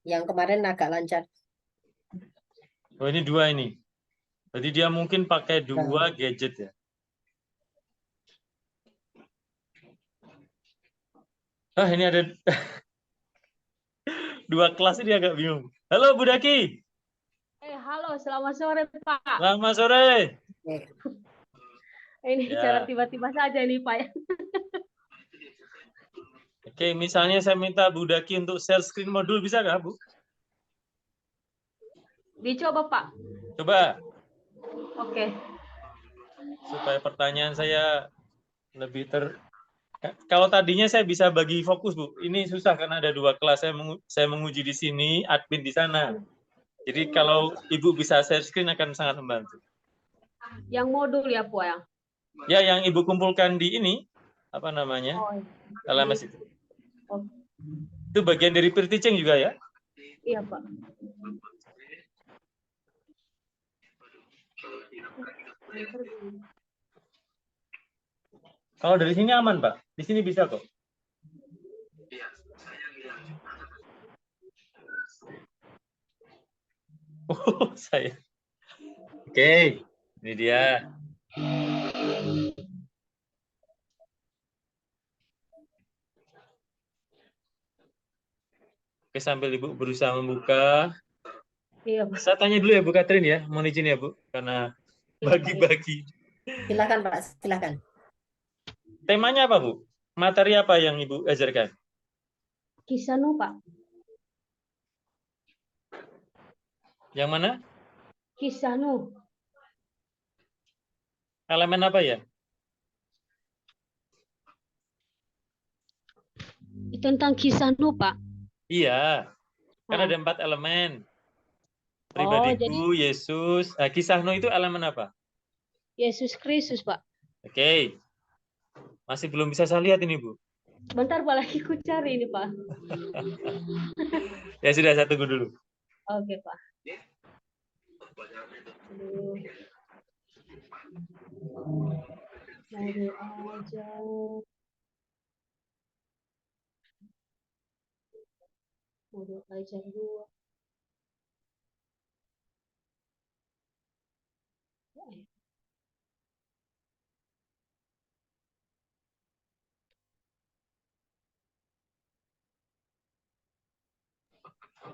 Yang kemarin agak lancar. Oh, ini dua ini. Jadi dia mungkin pakai dua gadget ya. Ah, ini ada dua kelas, ini agak bingung. Halo Bu Daki. Halo, selamat sore Pak. Selamat sore. Ini Ya. cara tiba-tiba saja nih Pak. Oke, misalnya saya minta Bu Daki untuk share screen modul, bisa nggak Bu? Dicoba Pak. Coba. Oke. Supaya pertanyaan saya lebih Kalau tadinya saya bisa bagi fokus Bu, ini susah karena ada dua kelas. Saya menguji di sini, admin di sana. Jadi kalau Ibu bisa share screen akan sangat membantu. Yang modul ya Pak ya? Ya, yang Ibu kumpulkan di ini, apa namanya? LMS itu. Oh. Itu bagian dari peer teaching juga ya? Iya Pak. Kalau dari sini aman Pak, di sini bisa kok. Oh, saya. Oke, ini dia. Oke, sambil Ibu berusaha membuka. Iya Pak. Saya tanya dulu ya Bu Katrin ya, mohon izin ya Bu, karena bagi-bagi. Silakan Pak, silakan. Temanya apa Bu? Materi apa yang Ibu ajarkan? Kisah no Pak. Yang mana? Kisah no. Elemen apa ya? Tentang kisah no Pak. Iya, kan ada 4 elemen. Pribadiku, Yesus. Kisah Nuh itu elemen apa? Yesus Kristus Pak. Oke. Masih belum bisa saya lihat ini Bu. Bentar Pak, lagi ku cari ini Pak. Ya sudah, saya tunggu dulu. Oke Pak. Baru aja. Udah belajar dua.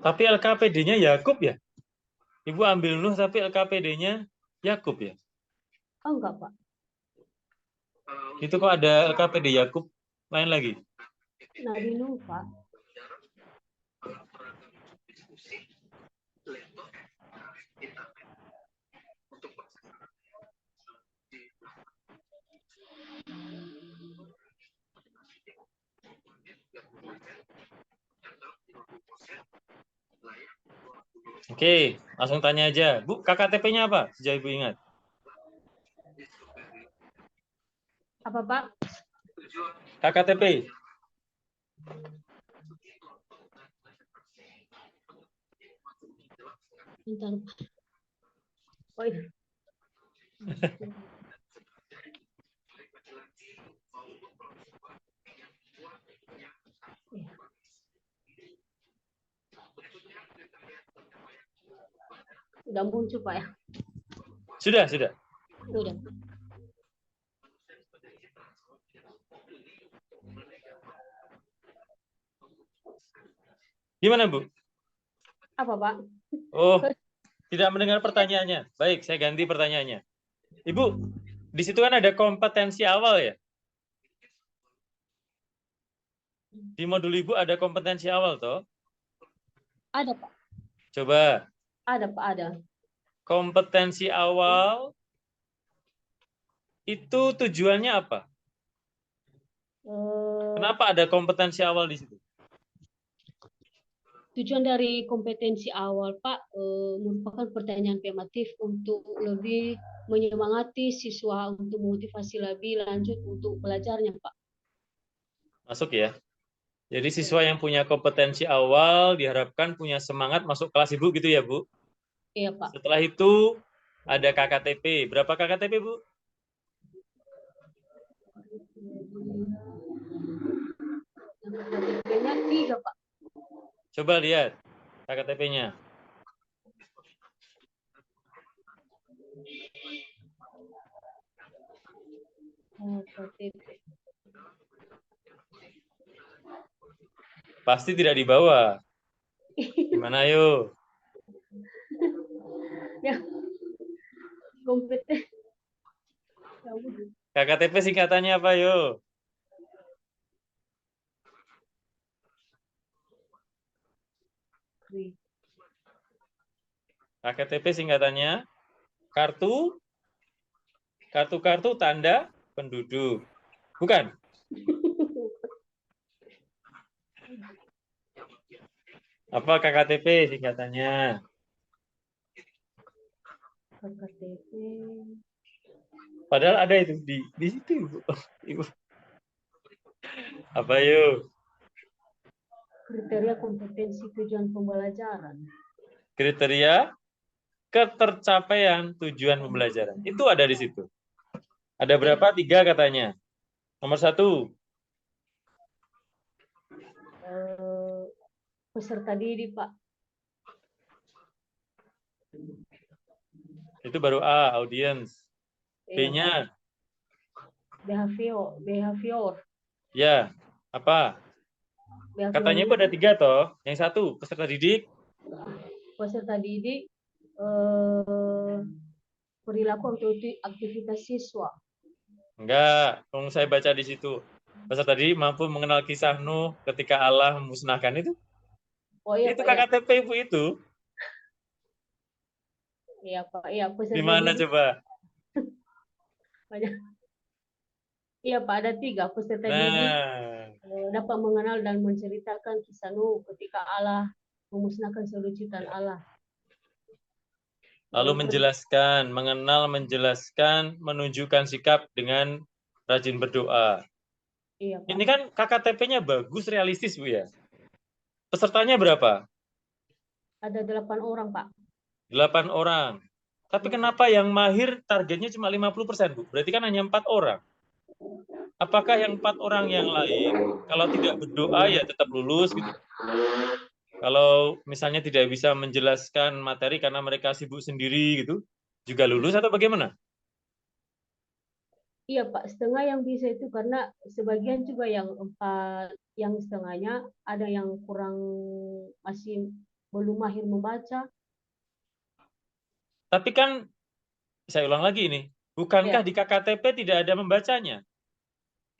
Tapi LKPD-nya Yakub ya? Ibu ambil Nuh tapi LKPD-nya Yakub ya? Oh enggak Pak. Itu kok ada LKPD Yakub lain lagi? Nabi Nuh Pak. Oke, langsung tanya aja. Bu, KKTP-nya apa? Sejauh Ibu ingat. Apa Pak? KKTP. Bentar. Oh iya. Udah muncul Pak ya? Sudah. Udah. Gimana, Bu? Apa Pak? Oh, tidak mendengar pertanyaannya. Baik, saya ganti pertanyaannya. Ibu, di situ kan ada kompetensi awal ya? Di modul Ibu ada kompetensi awal, toh? Ada Pak. Coba. Ada Pak, ada. Kompetensi awal itu tujuannya apa? Kenapa ada kompetensi awal di situ? Tujuan dari kompetensi awal Pak merupakan pertanyaan formatif untuk lebih menyemangati siswa untuk memotivasi lebih lanjut untuk belajarnya Pak. Masuk ya. Jadi siswa yang punya kompetensi awal diharapkan punya semangat masuk kelas Ibu gitu ya, Bu? Iya Pak. Setelah itu ada KKTP. Berapa KKTP, Bu? KKTP-nya 3 Pak. Coba lihat KKTP-nya. KKTP. Pasti tidak di bawah. Gimana ayo? Ya. Kompeten. KKTP singkatannya apa, yo? KKTP singkatannya kartu tanda penduduk. Bukan? Apa KKTP singkatannya? KKTP. Padahal ada itu di situ, Ibu. Ibu. Apa yuk? Kriteria kompetensi tujuan pembelajaran. Kriteria ketercapaian tujuan pembelajaran. Itu ada di situ. Ada berapa? 3 katanya. Nomor 1. Peserta didik, Pak. Itu baru A, audience. B-nya? Behavior. Ya, apa? Katanya itu ada 3 toh. Yang 1, peserta didik. Peserta didik, perilaku untuk aktivitas siswa. Enggak, kalau saya baca di situ. Peserta didik mampu mengenal kisah Nuh ketika Allah memusnahkan itu. Oh iya, itu Pak, KKTP ya. Ibu itu. Iya, Pak. Iya, peserta Gimana didik. coba? Iya, Pak, ada 3 peserta didik dapat mengenal dan menceritakan kisah Nuh ketika Allah memusnahkan seluruh ciptaan Allah. Lalu menjelaskan, mengenal, menjelaskan, menunjukkan sikap dengan rajin berdoa. Iya, Pak. Ini kan KKTP-nya bagus, realistis, Bu ya. Pesertanya berapa? Ada 8 orang, Pak. 8 orang. Tapi kenapa yang mahir targetnya cuma 50%, Bu? Berarti kan hanya 4 orang. Apakah yang 4 orang yang lain, kalau tidak berdoa ya tetap lulus gitu? Kalau misalnya tidak bisa menjelaskan materi karena mereka sibuk sendiri gitu, juga lulus atau bagaimana? Iya Pak, setengah yang bisa itu karena sebagian juga yang 4, yang setengahnya ada yang kurang, masih belum mahir membaca. Tapi kan, saya ulang lagi ini, bukankah Ya, di KKTP tidak ada membacanya?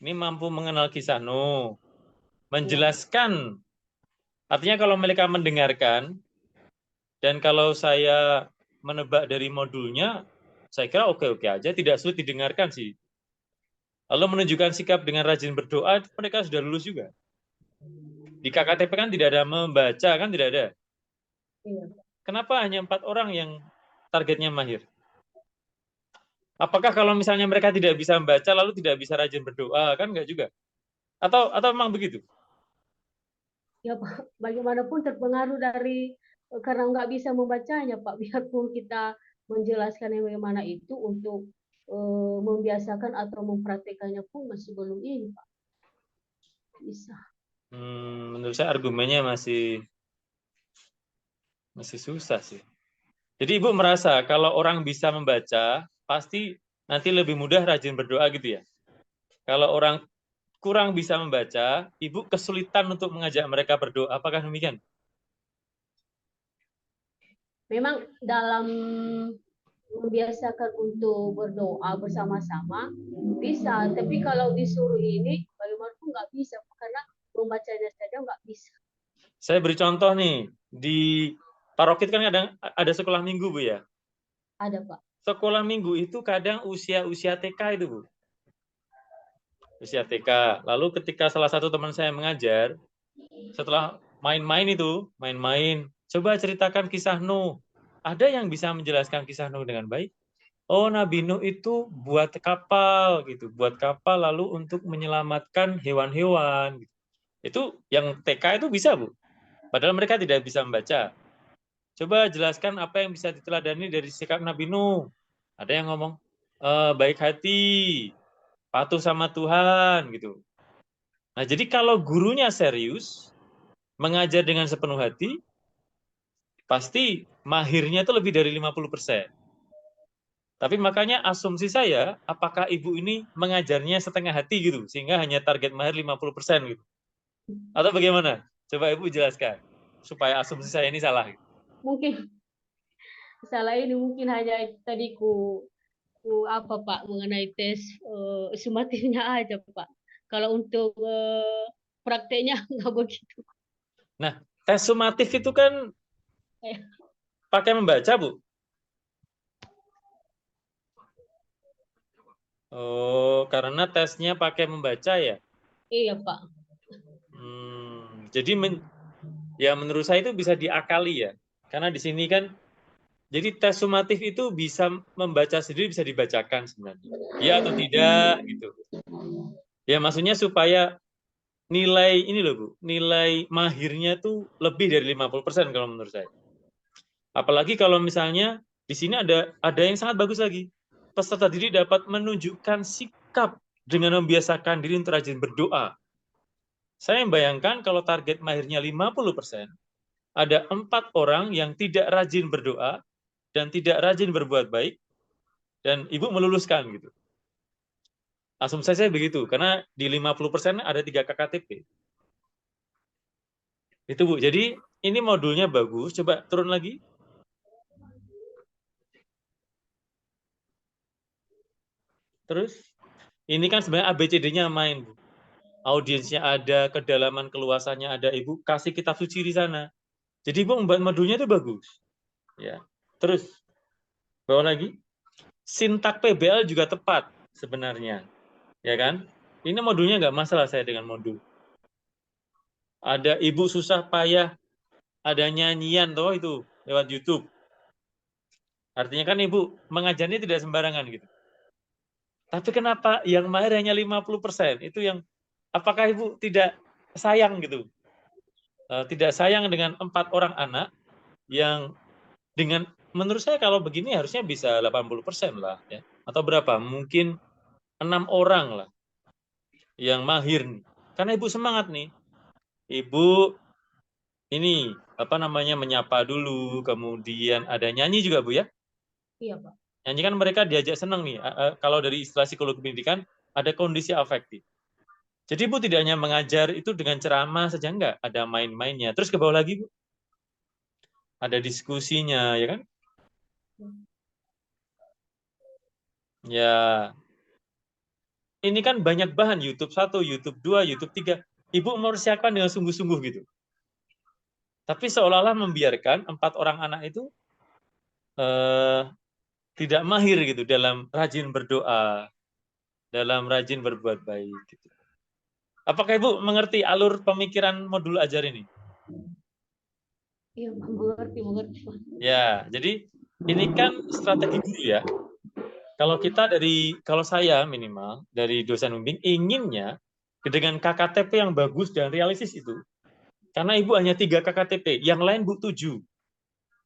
Ini mampu mengenal kisah Nuh, menjelaskan. Artinya kalau mereka mendengarkan, dan kalau saya menebak dari modulnya, saya kira oke-oke aja, tidak sulit didengarkan sih. Lalu menunjukkan sikap dengan rajin berdoa, mereka sudah lulus juga. Di KKTP kan tidak ada membaca, kan tidak ada. iya. Kenapa hanya 4 orang yang targetnya mahir? Apakah kalau misalnya mereka tidak bisa membaca, lalu tidak bisa rajin berdoa, kan enggak juga? Atau memang begitu? Ya Pak, bagaimanapun terpengaruh dari, karena nggak bisa membacanya Pak, biarpun kita menjelaskan yang bagaimana itu untuk membiasakan atau mempraktekannya pun masih belum ini Pak, bisa. Menurut saya argumennya masih susah sih. Jadi Ibu merasa kalau orang bisa membaca, pasti nanti lebih mudah rajin berdoa gitu ya? Kalau orang kurang bisa membaca, Ibu kesulitan untuk mengajak mereka berdoa, apakah demikian? Memang dalam membiasakan untuk berdoa bersama-sama bisa, tapi kalau disuruh ini bagaimanapun nggak bisa karena membacanya saja nggak bisa. Saya beri contoh nih, di Parokit kan ada sekolah minggu Bu ya? Ada Pak. Sekolah minggu itu kadang usia TK itu Bu. Usia TK. Lalu ketika salah satu teman saya mengajar, setelah main-main, coba ceritakan kisah Nuh. Ada yang bisa menjelaskan kisah Nuh dengan baik? Oh, Nabi Nuh itu buat kapal gitu, buat kapal lalu untuk menyelamatkan hewan-hewan. Itu yang TK itu bisa Bu, padahal mereka tidak bisa membaca. Coba jelaskan apa yang bisa diteladani dari sikap Nabi Nuh. Ada yang ngomong baik hati, patuh sama Tuhan gitu. Nah, jadi kalau gurunya serius, mengajar dengan sepenuh hati, pasti mahirnya itu lebih dari 50%. Tapi makanya asumsi saya, apakah Ibu ini mengajarnya setengah hati gitu, sehingga hanya target mahir 50% gitu. Atau bagaimana? Coba Ibu jelaskan, supaya asumsi saya ini salah. Mungkin salah ini mungkin hanya tadi apa Pak mengenai tes sumatifnya aja Pak. Kalau untuk prakteknya nggak begitu. Nah, tes sumatif itu kan Eh, pakai membaca, Bu? Oh, karena tesnya pakai membaca ya? iya Pak. Jadi ya menurut saya itu bisa diakali ya. Karena di sini kan, jadi tes sumatif itu bisa membaca sendiri, bisa dibacakan sebenarnya. Ya atau tidak gitu. Ya maksudnya supaya nilai ini loh Bu, nilai mahirnya tuh lebih dari 50% kalau menurut saya. Apalagi kalau misalnya di sini ada yang sangat bagus lagi. Peserta didik dapat menunjukkan sikap dengan membiasakan diri untuk rajin berdoa. Saya membayangkan kalau target mahirnya 50%, ada 4 orang yang tidak rajin berdoa dan tidak rajin berbuat baik, dan Ibu meluluskan gitu. Asumsi saya begitu, karena di 50% ada 3 KKTP. Itu Bu, jadi ini modulnya bagus, coba turun lagi. Terus, ini kan sebenarnya ABCD-nya main, Bu. Audiensnya ada, kedalaman keluasannya ada, Ibu kasih kitab suci di sana. Jadi Ibu membuat modulnya itu bagus. Ya. Terus, bawa lagi. Sintak PBL juga tepat sebenarnya. Ya kan? Ini modulnya nggak masalah saya dengan modul. Ada Ibu susah payah, ada nyanyian toh itu lewat YouTube. Artinya kan Ibu mengajarnya tidak sembarangan gitu. Tapi kenapa yang mahir hanya 50%? Itu yang, apakah Ibu tidak sayang gitu? Tidak sayang dengan 4 orang anak yang dengan, menurut saya kalau begini harusnya bisa 80% lah ya. Atau berapa? Mungkin 6 orang lah yang mahir nih. Karena Ibu semangat nih. Ibu ini apa namanya menyapa dulu, kemudian ada nyanyi juga Bu ya. Iya, Pak. Nyanyi kan mereka diajak senang nih. Kalau dari istilah psikologi pendidikan ada kondisi afektif. Jadi Bu tidak hanya mengajar itu dengan ceramah saja enggak, ada main-mainnya. Terus ke bawah lagi Bu, ada diskusinya ya kan? Ya. Ini kan banyak bahan YouTube 1, YouTube 2, YouTube 3. Ibu mempersiapkan dengan sungguh-sungguh gitu. Tapi seolah-olah membiarkan 4 orang anak itu tidak mahir gitu dalam rajin berdoa, dalam rajin berbuat baik gitu. Apakah Ibu mengerti alur pemikiran modul ajar ini? Iya, Pak, mengerti, Pak. Ya, jadi ini kan strategi guru ya. Kalau saya minimal dari dosen pembimbing inginnya dengan KKTP yang bagus dan realistis itu, karena Ibu hanya 3 KKTP, yang lain Bu 7.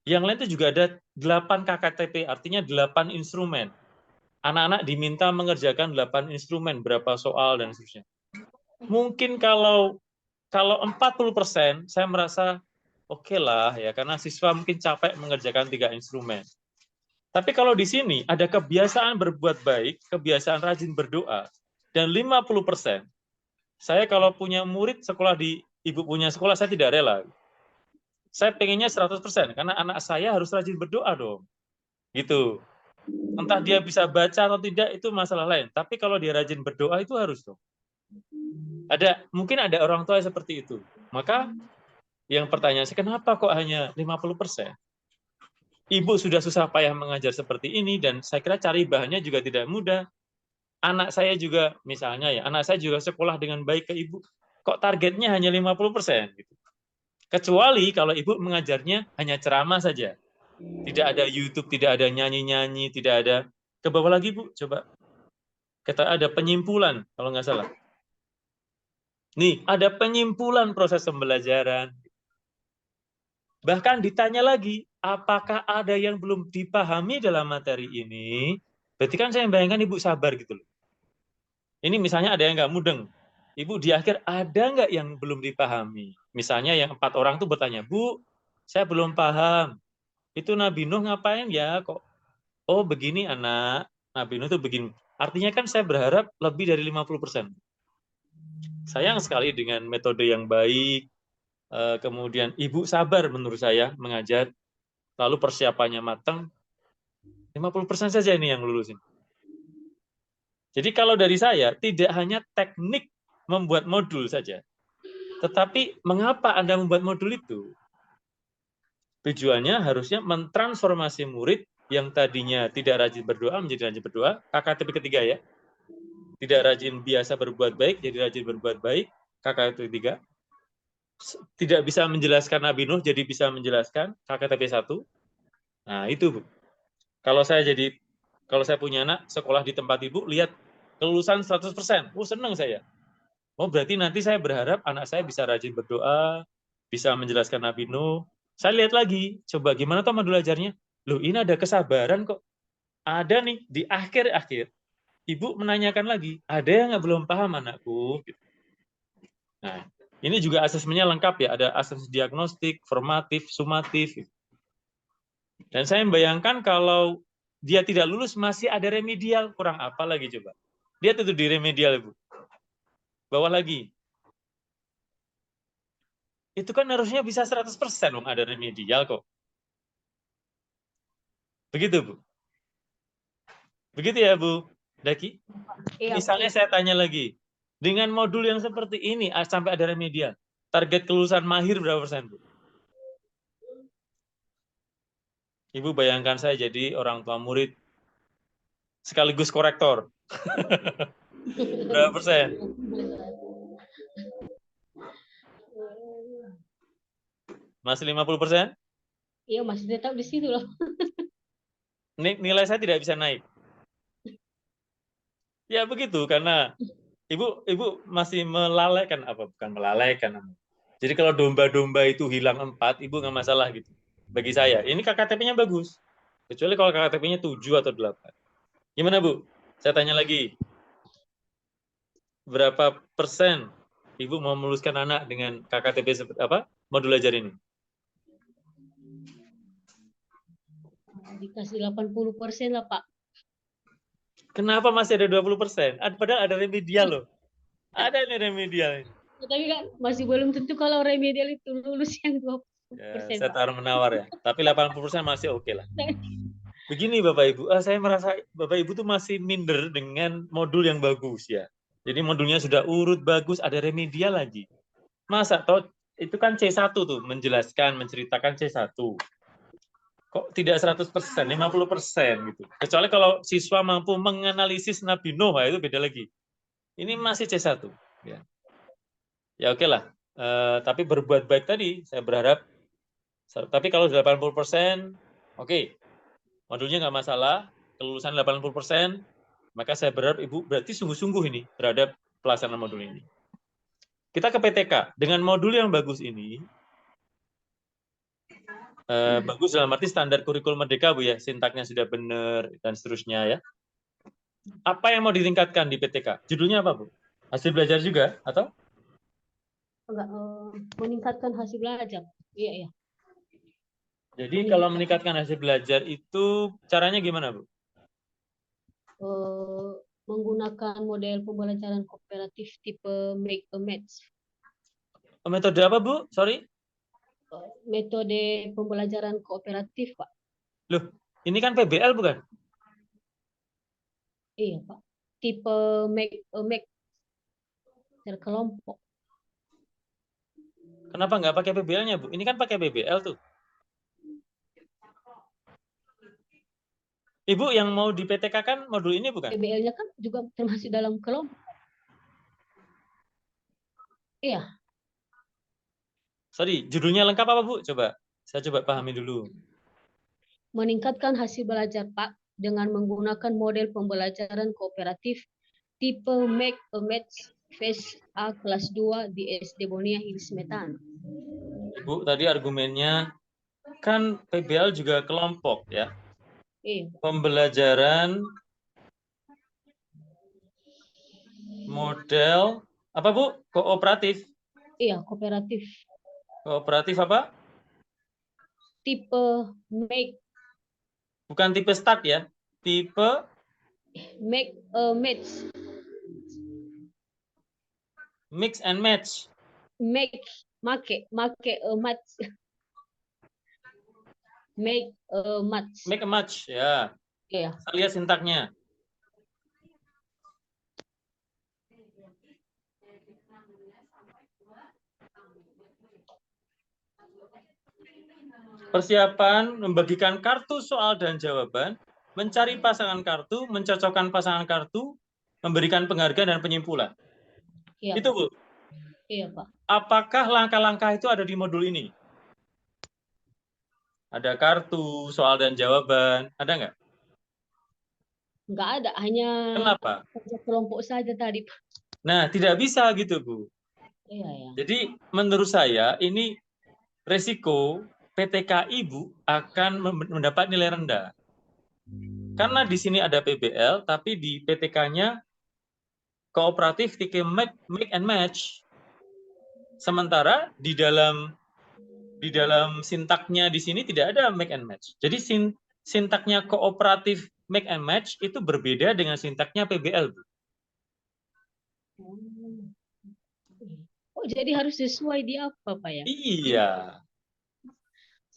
Yang lain itu juga ada 8 KKTP, artinya 8 instrumen. Anak-anak diminta mengerjakan 8 instrumen, berapa soal dan seterusnya. Mungkin kalau 40% saya merasa oke lah ya, karena siswa mungkin capek mengerjakan 3 instrumen. Tapi kalau di sini ada kebiasaan berbuat baik, kebiasaan rajin berdoa, dan 50%, saya kalau punya murid sekolah di Ibu punya sekolah, saya tidak rela. Saya pengennya 100%, karena anak saya harus rajin berdoa dong. Gitu. Entah dia bisa baca atau tidak, itu masalah lain. Tapi kalau dia rajin berdoa, itu harus dong. Mungkin ada orang tua yang seperti itu. Maka yang pertanyaan saya, kenapa kok hanya 50%? Ibu sudah susah payah mengajar seperti ini, dan saya kira cari bahannya juga tidak mudah. Anak saya juga, misalnya ya, anak saya juga sekolah dengan baik ke Ibu. Kok targetnya hanya 50%? Gitu. Kecuali kalau Ibu mengajarnya hanya ceramah saja. Tidak ada YouTube, tidak ada nyanyi-nyanyi, tidak ada. Ke bawah lagi Bu, coba. Kita ada penyimpulan, kalau nggak salah. Nih, ada penyimpulan proses pembelajaran. Bahkan ditanya lagi, apakah ada yang belum dipahami dalam materi ini? Berarti kan saya bayangkan Ibu sabar gitu loh. Ini misalnya ada yang nggak mudeng. Ibu di akhir ada nggak yang belum dipahami? Misalnya yang 4 orang tuh bertanya, Bu, saya belum paham. Itu Nabi Nuh ngapain ya kok? Oh begini anak, Nabi Nuh tuh begini. Artinya kan saya berharap lebih dari 50%. Sayang sekali dengan metode yang baik, kemudian Ibu sabar menurut saya mengajar, lalu persiapannya matang, 50% saja ini yang lulusin. Jadi kalau dari saya, tidak hanya teknik membuat modul saja, tetapi mengapa Anda membuat modul itu? Tujuannya harusnya mentransformasi murid yang tadinya tidak rajin berdoa menjadi rajin berdoa, KKTP ketiga ya. Tidak rajin biasa berbuat baik, jadi rajin berbuat baik, KKTP ketiga. Tidak bisa menjelaskan Nabi Nuh, jadi bisa menjelaskan KKTP 1. Nah, itu Bu. Kalau saya punya anak sekolah di tempat Ibu, lihat kelulusan 100%. Oh, senang saya. Oh, berarti nanti saya berharap anak saya bisa rajin berdoa, bisa menjelaskan Nabi Nuh. Saya lihat lagi, coba gimana tuh modul ajarnya. Loh, ini ada kesabaran kok. Ada nih, di akhir-akhir, Ibu menanyakan lagi, ada yang belum paham anakku? Nah, ini juga asesmennya lengkap ya, ada asesmen diagnostik, formatif, sumatif. Dan saya membayangkan kalau dia tidak lulus masih ada remedial, kurang apa lagi coba. Dia tuh di remedial, Ibu. Bawah lagi. Itu kan harusnya bisa 100% dong ada remedial kok. Begitu, Bu. Begitu ya, Bu Daki? Iya, Misalnya saya tanya lagi, dengan modul yang seperti ini sampai ada remedial, target kelulusan mahir berapa persen, Bu? Ibu bayangkan saya jadi orang tua murid sekaligus korektor. Berapa persen? Masih 50%? Iya, masih tetap di situ loh. Nilai saya tidak bisa naik. Ya begitu, karena Ibu masih melalaikan, bukan melalaikan. Jadi kalau domba-domba itu hilang 4, Ibu nggak masalah gitu. Bagi saya, ini KKTP-nya bagus. Kecuali kalau KKTP-nya 7 atau 8. Gimana Bu? Saya tanya lagi. Berapa persen Ibu mau meluluskan anak dengan KKTP seperti apa? modul ajar ini? Dikasih 80% lah, Pak. Kenapa masih ada 20%? Padahal ada remedial loh. Ada ini remedial. Tapi kan masih belum tentu kalau remedial itu lulus yang 20%, Ya, saya Pak. taruh menawar ya. Tapi 80% masih oke lah. Begini Bapak Ibu, saya merasa Bapak Ibu tuh masih minder dengan modul yang bagus ya. Jadi modulnya sudah urut bagus, ada remedial lagi. Masa toh itu kan C1 tuh, menjelaskan, menceritakan C1. Kok tidak 100%, 50% gitu. Kecuali kalau siswa mampu menganalisis Nabi Nuh, itu beda lagi. Ini masih C1. Ya, ya oke lah. Tapi berbuat baik tadi, saya berharap. Tapi kalau 80%, oke. Modulnya nggak masalah, kelulusan 80%, maka saya berharap Ibu berarti sungguh-sungguh ini terhadap pelaksanaan modul ini. Kita ke PTK. Dengan modul yang bagus ini, bagus dalam arti standar kurikulum Merdeka, Bu ya, sintaknya sudah benar, dan seterusnya ya. Apa yang mau ditingkatkan di PTK? Judulnya apa, Bu? Hasil belajar juga, atau? Enggak, meningkatkan hasil belajar. Iya, iya. Jadi kalau meningkatkan hasil belajar itu caranya gimana, Bu? Menggunakan model pembelajaran kooperatif tipe make a match. Metode apa, Bu? Sorry? Metode pembelajaran kooperatif, Pak. Loh, ini kan PBL bukan? Iya, Pak. Tipe make a match secara kelompok. Kenapa nggak pakai PBL-nya, Bu? Ini kan pakai PBL tuh. Ibu yang mau di PTK kan modul ini bukan? PBL-nya kan juga termasuk dalam kelompok. Iya. Sorry, judulnya lengkap apa, Bu? Coba, saya coba pahami dulu. Meningkatkan hasil belajar, Pak, dengan menggunakan model pembelajaran kooperatif tipe make a match phase A kelas 2 di SD Bonia Hills Metan. Ibu, tadi argumennya kan PBL juga kelompok ya. Iya. Pembelajaran model apa, Bu? Kooperatif. Iya, kooperatif. Kooperatif apa? Tipe make Bukan tipe start ya. Tipe make a match. mix and match. Make a match. Make a match. Make a match ya. Iya. Saya lihat sintaknya. Persiapan membagikan kartu soal dan jawaban, mencari pasangan kartu, mencocokkan pasangan kartu, memberikan penghargaan dan penyimpulan. Iya, Itu, Pak. Bu. Iya, Pak. Apakah langkah-langkah itu ada di modul ini? Ada kartu, soal dan jawaban, ada nggak? Nggak ada, hanya Kenapa? kelompok saja tadi, Pak. Nah, tidak bisa gitu, Bu. Iya, ya. Jadi menurut saya ini resiko PTK Ibu akan mendapat nilai rendah. Karena di sini ada PBL, tapi di PTK-nya kooperatif tipe make and match. Sementara di dalam sintaknya di sini tidak ada make and match. Jadi sintaknya kooperatif make and match itu berbeda dengan sintaknya PBL, Bu. Oh, jadi harus sesuai di apa, Pak ya? Iya.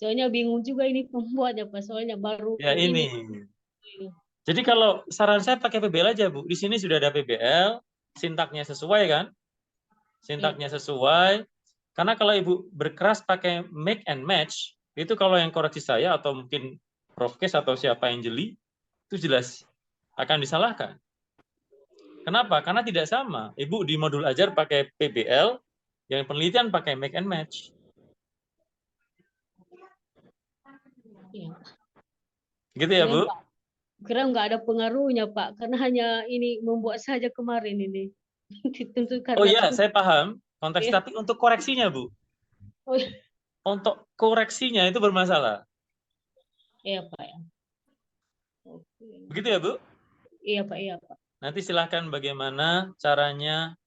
Soalnya bingung juga ini pembuatnya, Pak. Soalnya baru Ya ini. Jadi kalau saran saya pakai PBL aja, Bu. Di sini sudah ada PBL, sintaknya sesuai kan? Sintaknya sesuai. Karena kalau Ibu berkeras pakai make and match, itu kalau yang koreksi saya atau mungkin Prof. Kes atau siapa yang jeli, itu jelas akan disalahkan. Kenapa? Karena tidak sama. Ibu di modul ajar pakai PBL, yang penelitian pakai make and match. Iya. Gitu ya, Bu? Kira nggak ada pengaruhnya, Pak. Karena hanya ini membuat saja kemarin ini. Tentu karena Oh iya, saya paham konteks. Iya. Tapi untuk koreksinya, Bu. Oh, iya. Untuk koreksinya itu bermasalah. Iya, Pak ya. Oke. Begitu ya, Bu? Iya, Pak. Iya, Pak. Nanti silahkan bagaimana caranya.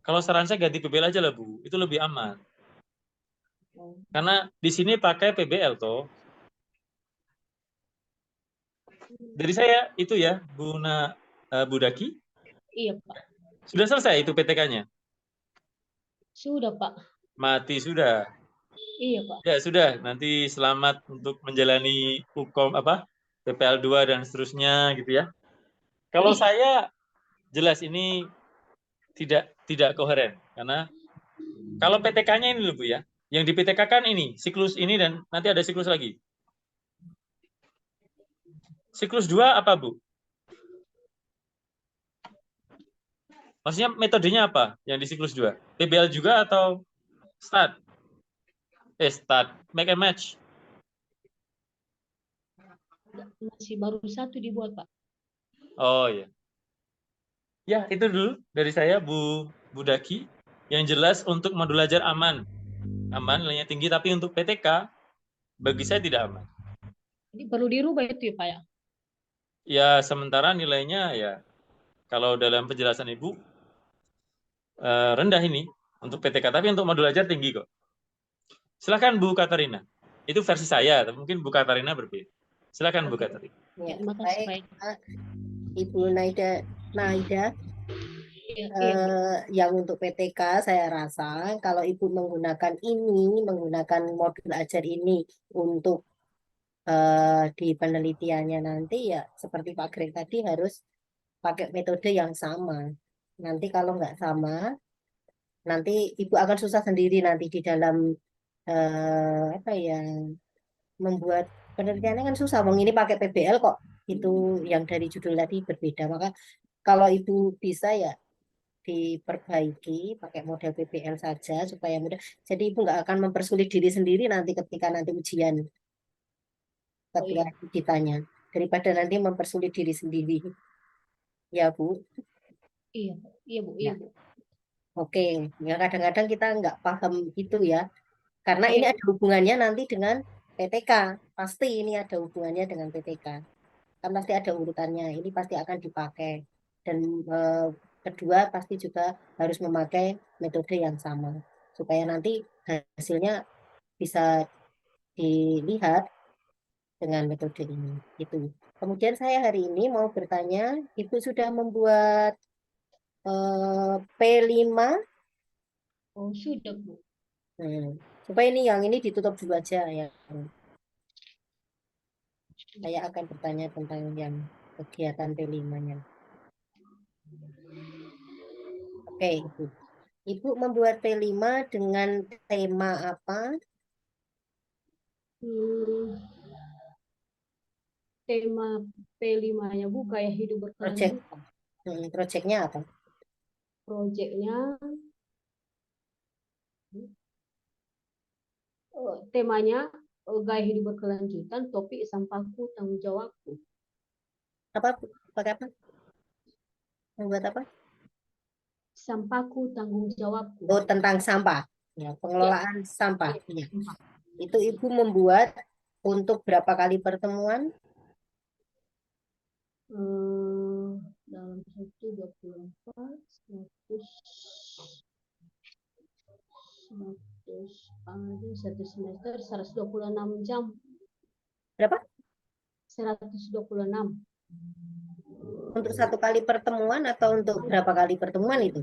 Kalau saran saya ganti PBL aja lah, Bu. Itu lebih aman. Oh, Karena di sini pakai PBL toh. Dari saya itu ya, Bu Daki, iya Pak. sudah selesai itu PTK-nya? Sudah Pak. Mati sudah. Iya Pak. Ya sudah, nanti selamat untuk menjalani hukum PPL 2 dan seterusnya gitu ya. Kalau Iya. saya jelas ini tidak koheren karena kalau PTK-nya ini loh Bu ya, yang di PTK kan ini siklus ini dan nanti ada siklus lagi. Siklus 2 apa Bu? Maksudnya metodenya apa yang di siklus 2? PBL juga atau start? Start, make a match. Masih baru satu dibuat Pak. Oh ya. Ya, itu dulu dari saya Bu Daki. Yang jelas untuk modul belajar aman. Aman nilainya tinggi, tapi untuk PTK bagi saya tidak aman. Jadi perlu dirubah itu ya Pak ya. Ya, sementara nilainya ya kalau dalam penjelasan Ibu rendah ini untuk PTK, tapi untuk modul belajar tinggi kok. Silakan Bu Katarina. Itu versi saya, tapi mungkin Bu Katarina berbeda. Silakan Bu Katarina. Ya, Terima kasih baik, Pak. Ibu Naida, Iya, iya Bu. yang untuk PTK saya rasa kalau Ibu menggunakan modul ajar ini untuk di penelitiannya nanti ya seperti Pak Greg tadi harus pakai metode yang sama. Nanti kalau nggak sama, nanti Ibu akan susah sendiri nanti di dalam apa ya membuat penelitiannya kan susah. Wong ini pakai PBL kok itu yang dari judul tadi berbeda. Maka kalau Ibu bisa ya diperbaiki pakai model PBL saja supaya mudah. Jadi Ibu nggak akan mempersulit diri sendiri nanti ketika nanti ujian Oh ketika iya, ditanya daripada nanti mempersulit diri sendiri. Ya Bu. iya, iya Bu, iya Ya. Bu. Oke, ya kadang-kadang kita nggak paham itu ya, karena ini Iya, ada hubungannya nanti dengan PTK. Pasti ini ada hubungannya dengan PTK. Kan pasti ada urutannya. Ini pasti akan dipakai. Dan eh, kedua pasti juga harus memakai metode yang sama supaya nanti hasilnya bisa dilihat dengan metode ini. Itu. Kemudian saya hari ini mau bertanya, Ibu sudah membuat P5. oh sudah Bu. Supaya ini yang ini ditutup dulu aja ya. Saya akan bertanya tentang yang kegiatan P5-nya. Oke, Ibu. Ibu membuat P5 dengan tema apa? Hmm, tema P5-nya Bu kayak hidup Project. berkelanjutan. Projectnya apa? Proyeknya temanya gaya hidup berkelanjutan, topik sampahku tanggung jawabku. Apa? Pakai apa? Membuat apa? Sampahku tanggung jawabku. Oh, tentang sampah. Ya, Ya, pengelolaan sampah. ya, Ya. sampah. Itu Ibu membuat untuk berapa kali pertemuan? Dalam 124, 100 ada satu semester 126 jam. Berapa? 126 Untuk satu kali pertemuan atau untuk berapa kali pertemuan itu?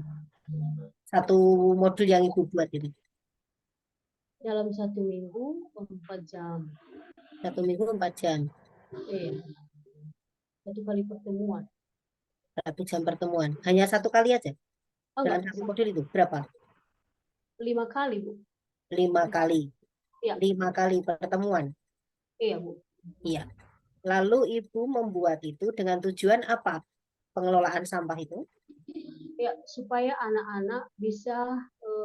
Satu modul yang Ibu buat itu. dalam 1 minggu 4 jam. 1 minggu 4 jam. Satu kali pertemuan. 1 jam pertemuan. Hanya satu kali aja. Oh, Dalam enggak, satu modul itu berapa? 5 kali Bu. 5 kali. Iya. 5 kali pertemuan. Iya Bu. Iya. Lalu Ibu membuat itu dengan tujuan apa? Pengelolaan sampah itu? Ya, supaya anak-anak bisa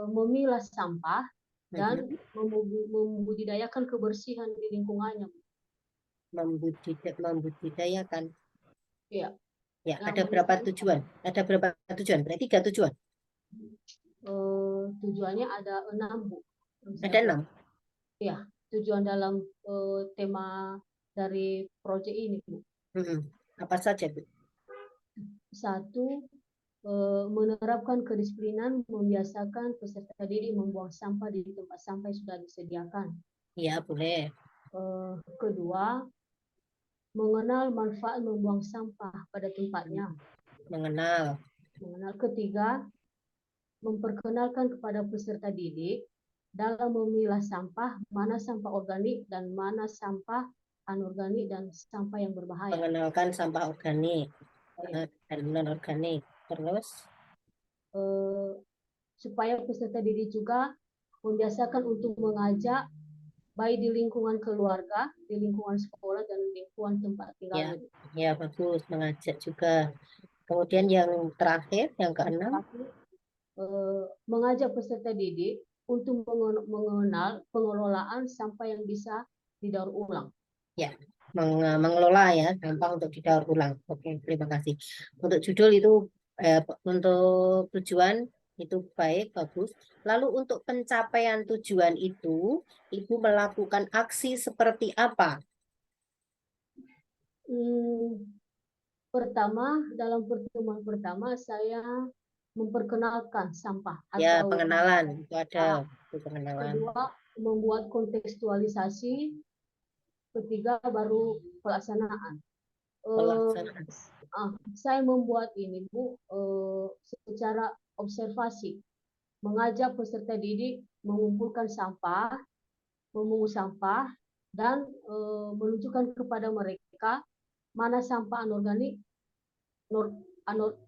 memilah sampah dan membudidayakan kebersihan di lingkungannya. Membudidayakan. Iya. Ya, ada berapa tujuan? Ada berapa tujuan? Berarti 3 tujuan. Tujuannya ada 6 Bu. Ada 6. Iya, tujuan dalam tema dari proyek ini Bu. Apa saja, Bu? 1, menerapkan kedisiplinan, membiasakan peserta didik membuang sampah di tempat sampah yang sudah disediakan. Ya, boleh. Kedua, mengenal manfaat membuang sampah pada tempatnya. Mengenal. Ketiga, memperkenalkan kepada peserta didik dalam memilah sampah, mana sampah organik dan mana sampah anorganik dan sampah yang berbahaya. Mengenalkan sampah organik dan non-organik. Terus, supaya peserta didik juga membiasakan untuk mengajak baik di lingkungan keluarga, di lingkungan sekolah, dan lingkungan tempat tinggal. Ya bagus, mengajak juga. Kemudian yang terakhir, yang keenam, mengajak peserta didik untuk mengenal pengelolaan sampah yang bisa didaur ulang. Ya, mengelola ya, gampang untuk didaur ulang. Oke, terima kasih. Untuk judul itu, untuk tujuan itu baik, bagus. Lalu untuk pencapaian tujuan itu, Ibu melakukan aksi seperti apa? Pertama, dalam pertemuan pertama saya memperkenalkan sampah. Ya, atau pengenalan itu ada. Itu pengenalan. Kedua, membuat kontekstualisasi. Ketiga, baru pelaksanaan. Pelaksanaan. Saya membuat ini, Bu, secara observasi, mengajak peserta didik mengumpulkan sampah, memungut sampah, dan menunjukkan kepada mereka mana sampah anorganik,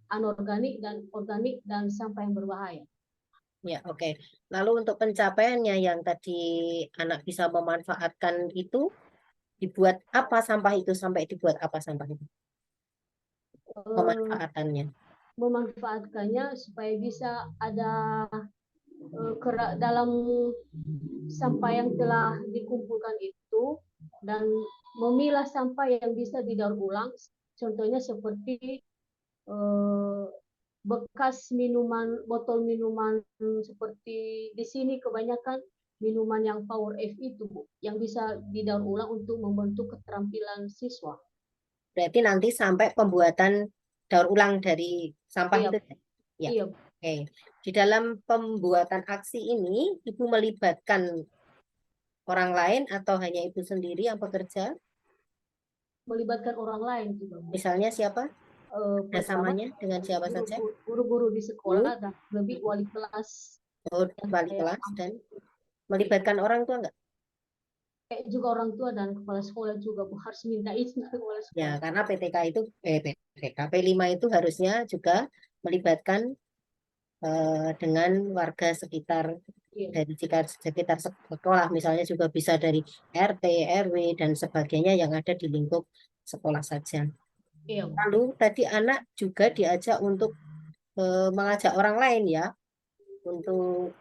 anorganik dan organik, dan sampah yang berbahaya. Ya, oke. Lalu untuk pencapaiannya yang tadi anak bisa memanfaatkan itu, dibuat apa sampah itu, sampai dibuat apa sampah itu? Pemanfaatannya. Memanfaatkannya supaya bisa ada dalam sampah yang telah dikumpulkan itu, dan memilah sampah yang bisa didaur ulang. Contohnya seperti bekas minuman, botol minuman, seperti di sini kebanyakan minuman yang Power F itu, Bu, yang bisa didaur ulang untuk membentuk keterampilan siswa. Berarti nanti sampai pembuatan daur ulang dari sampah itu. Ya. Iya. Oke. Di dalam pembuatan aksi ini, Ibu melibatkan orang lain atau hanya Ibu sendiri yang bekerja? Melibatkan orang lain juga, Bu. Misalnya siapa? Kerjasamanya dengan siapa saja? Guru-guru di sekolah dan lebih wali kelas. Wali kelas dan melibatkan orang tua enggak? Juga orang tua dan kepala sekolah juga, Bu, harus minta izin ke kepala sekolah. Ya, karena PTK itu PTK P5 itu harusnya juga melibatkan dengan warga sekitar, dari sekitar sekolah, misalnya juga bisa dari RT, RW dan sebagainya yang ada di lingkup sekolah saja. Lalu tadi anak juga diajak untuk mengajak orang lain ya, untuk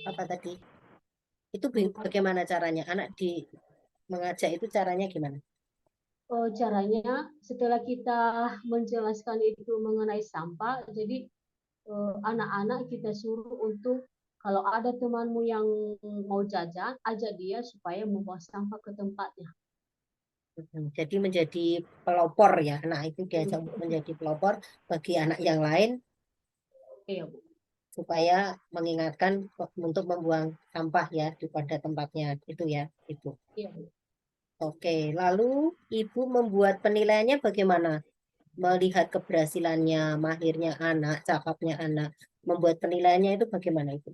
apa tadi? Itu bagaimana caranya? Anak mengajak itu caranya gimana? Caranya setelah kita menjelaskan itu mengenai sampah, jadi anak-anak kita suruh untuk kalau ada temanmu yang mau jajan, ajak dia supaya membawa sampah ke tempatnya. Jadi menjadi pelopor ya, anak itu diajak menjadi pelopor bagi anak yang lain. Iya, Bu. Supaya mengingatkan untuk membuang sampah ya pada tempatnya itu ya, itu. Iya. Oke, lalu Ibu membuat penilaiannya bagaimana? Melihat keberhasilannya, mahirnya anak, cakapnya anak, membuat penilaiannya itu bagaimana itu?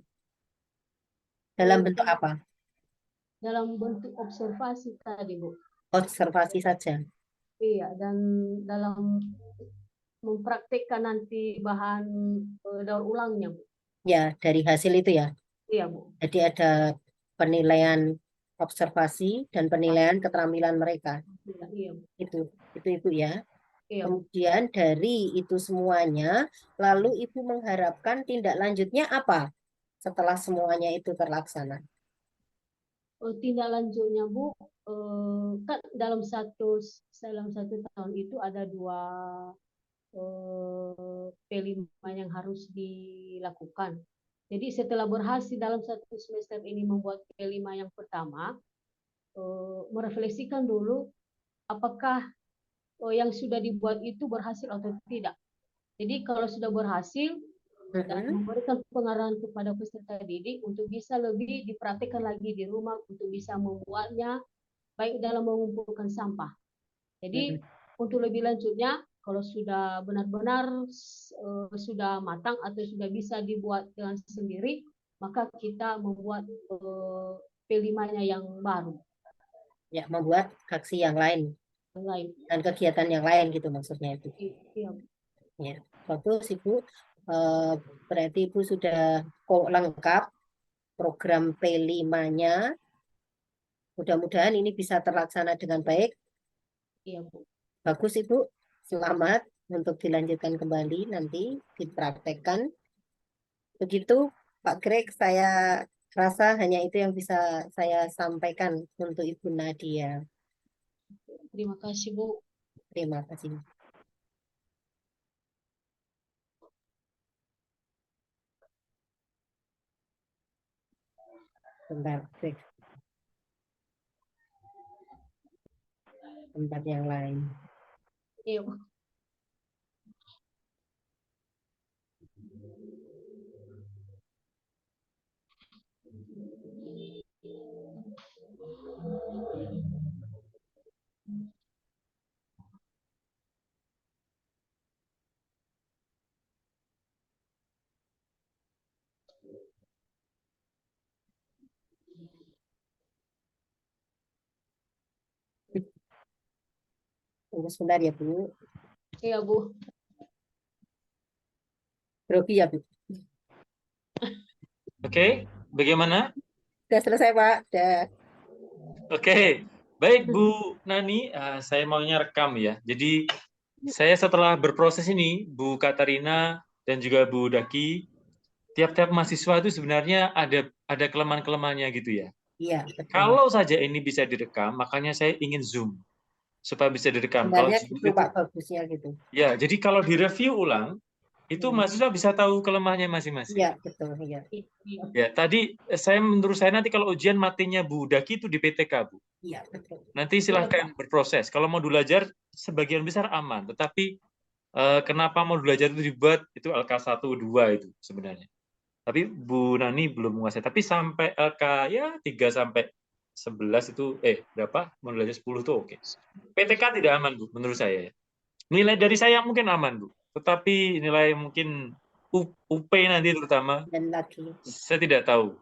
Dalam bentuk apa? Dalam bentuk observasi tadi, Bu. Observasi saja. Iya, dan dalam mempraktikkan nanti bahan daur ulangnya, Bu. Ya, dari hasil itu ya. Iya, Bu. Jadi ada penilaian observasi dan penilaian keterampilan mereka. Iya. Itu Ibu ya. Iya. Kemudian dari itu semuanya, lalu Ibu mengharapkan tindak lanjutnya apa setelah semuanya itu terlaksana? Tindak lanjutnya, Bu, kan dalam satu tahun itu ada 2 P5 yang harus dilakukan. Jadi setelah berhasil dalam 1 semester ini membuat P5 yang pertama, merefleksikan dulu apakah yang sudah dibuat itu berhasil atau tidak. Jadi kalau sudah berhasil dan Mm-mm. memberikan pengarahan kepada peserta didik untuk bisa lebih dipraktikkan lagi di rumah untuk bisa membuatnya baik dalam mengumpulkan sampah. Jadi untuk lebih lanjutnya kalau sudah benar-benar sudah matang atau sudah bisa dibuat dengan sendiri, maka kita membuat P5-nya yang baru, Ya, membuat aksi yang lain yang lain. dan kegiatan yang lain gitu maksudnya itu. Iya. Ya, bagus Ibu. Berarti Ibu sudah lengkap program P5-nya. Mudah-mudahan ini bisa terlaksana dengan baik. Iya, Bu. Bagus Ibu. Selamat untuk dilanjutkan kembali nanti dipraktekkan. Begitu Pak Greg, saya rasa hanya itu yang bisa saya sampaikan untuk Ibu Nadia. Terima kasih, Bu. Terima kasih. Bentar, Greg. Tempat yang lain. Iya, Bu. Tunggu sebentar ya Bu. Iya, Bu. Grogi ya Bu. Oke, bagaimana? Sudah selesai Pak. Sudah. Oke, baik Bu Nani, saya maunya rekam ya. Jadi saya setelah berproses ini, Bu Katarina dan juga Bu Daki, tiap-tiap mahasiswa itu sebenarnya ada kelemahan-kelemahannya gitu ya. Iya, betul. Kalau saja ini bisa direkam, makanya saya ingin Zoom supaya bisa direkam. Kalau Sebenarnya Zoom gitu itu, Pak bagusnya gitu. ya, jadi kalau direview ulang, itu mahasiswa bisa tahu kelemahannya masing-masing. Iya, betul. Iya. Iya. Ya, tadi menurut saya nanti kalau ujian matinya Bu Daki itu di PTK, Bu. Iya, betul. Nanti silahkan berproses. Kalau mau belajar sebagian besar aman, tetapi kenapa mau belajar itu dibuat itu LK 1 2 itu sebenarnya. Tapi Bu Nani belum menguasai. Tapi sampai LK ya 3 sampai 11 itu berapa? Mau belajar 10 itu oke. PTK tidak aman, Bu, menurut saya ya. Nilai dari saya mungkin aman, Bu. Tetapi nilai mungkin UP nanti terutama Dan lagi. saya tidak tahu.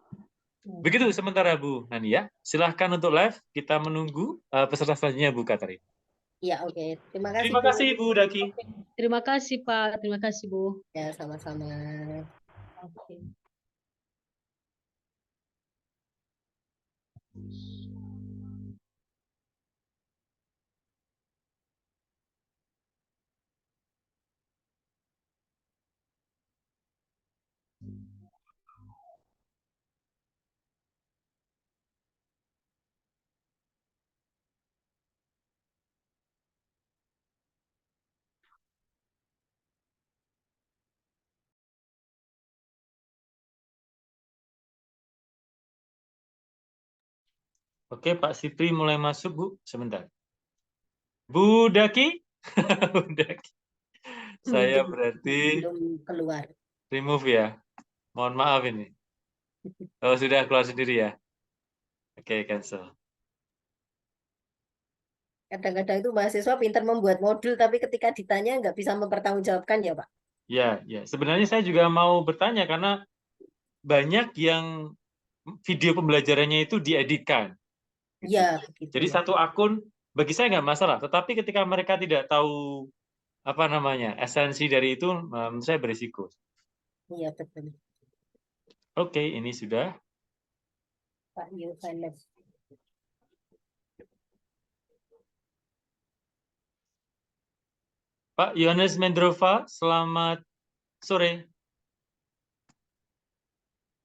Begitu sementara Bu Nani ya. Silahkan untuk live, kita menunggu peserta selanjutnya Bu Katarina. Iya, oke. Terima kasih Terima Bu. kasih Bu Daki. Terima kasih, Pak. Terima kasih, Bu. Ya, sama-sama. Oke. Oke, Pak Sipri mulai masuk, Bu. Sebentar. Bu Daki? Bu Daki. Saya berarti Belum keluar. remove ya. Mohon maaf ini. Oh, sudah keluar sendiri ya. Oke, cancel. Kadang-kadang itu mahasiswa pintar membuat modul, tapi ketika ditanya nggak bisa mempertanggungjawabkan ya Pak. Ya, ya. Sebenarnya saya juga mau bertanya karena banyak yang video pembelajarannya itu dieditkan. Iya, begitu Jadi ya. satu akun bagi saya nggak masalah, tetapi ketika mereka tidak tahu apa namanya esensi dari itu, menurut saya berisiko. Iya, betul. Oke, ini sudah. Pak Yohanes. Pak Yohanes Mendrova, selamat sore.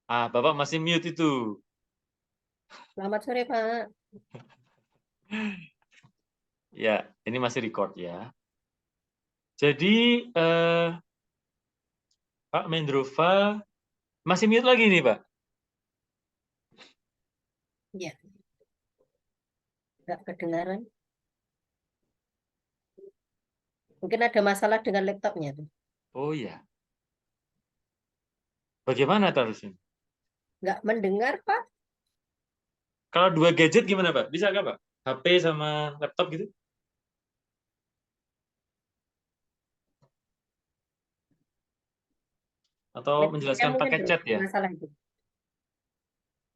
Bapak masih mute itu. Selamat sore Pak. Ya, ini masih record ya. Jadi Pak Mendrova masih mute lagi nih, Pak. Iya. Nggak kedengaran. Mungkin ada masalah dengan laptopnya tuh. Oh ya. Bagaimana harusnya? Nggak mendengar, Pak. Kalau 2 gadget gimana, Pak? Bisa nggak, Pak? HP sama laptop gitu? Atau Laptopnya menjelaskan mungkin pakai chat ya? masalah itu.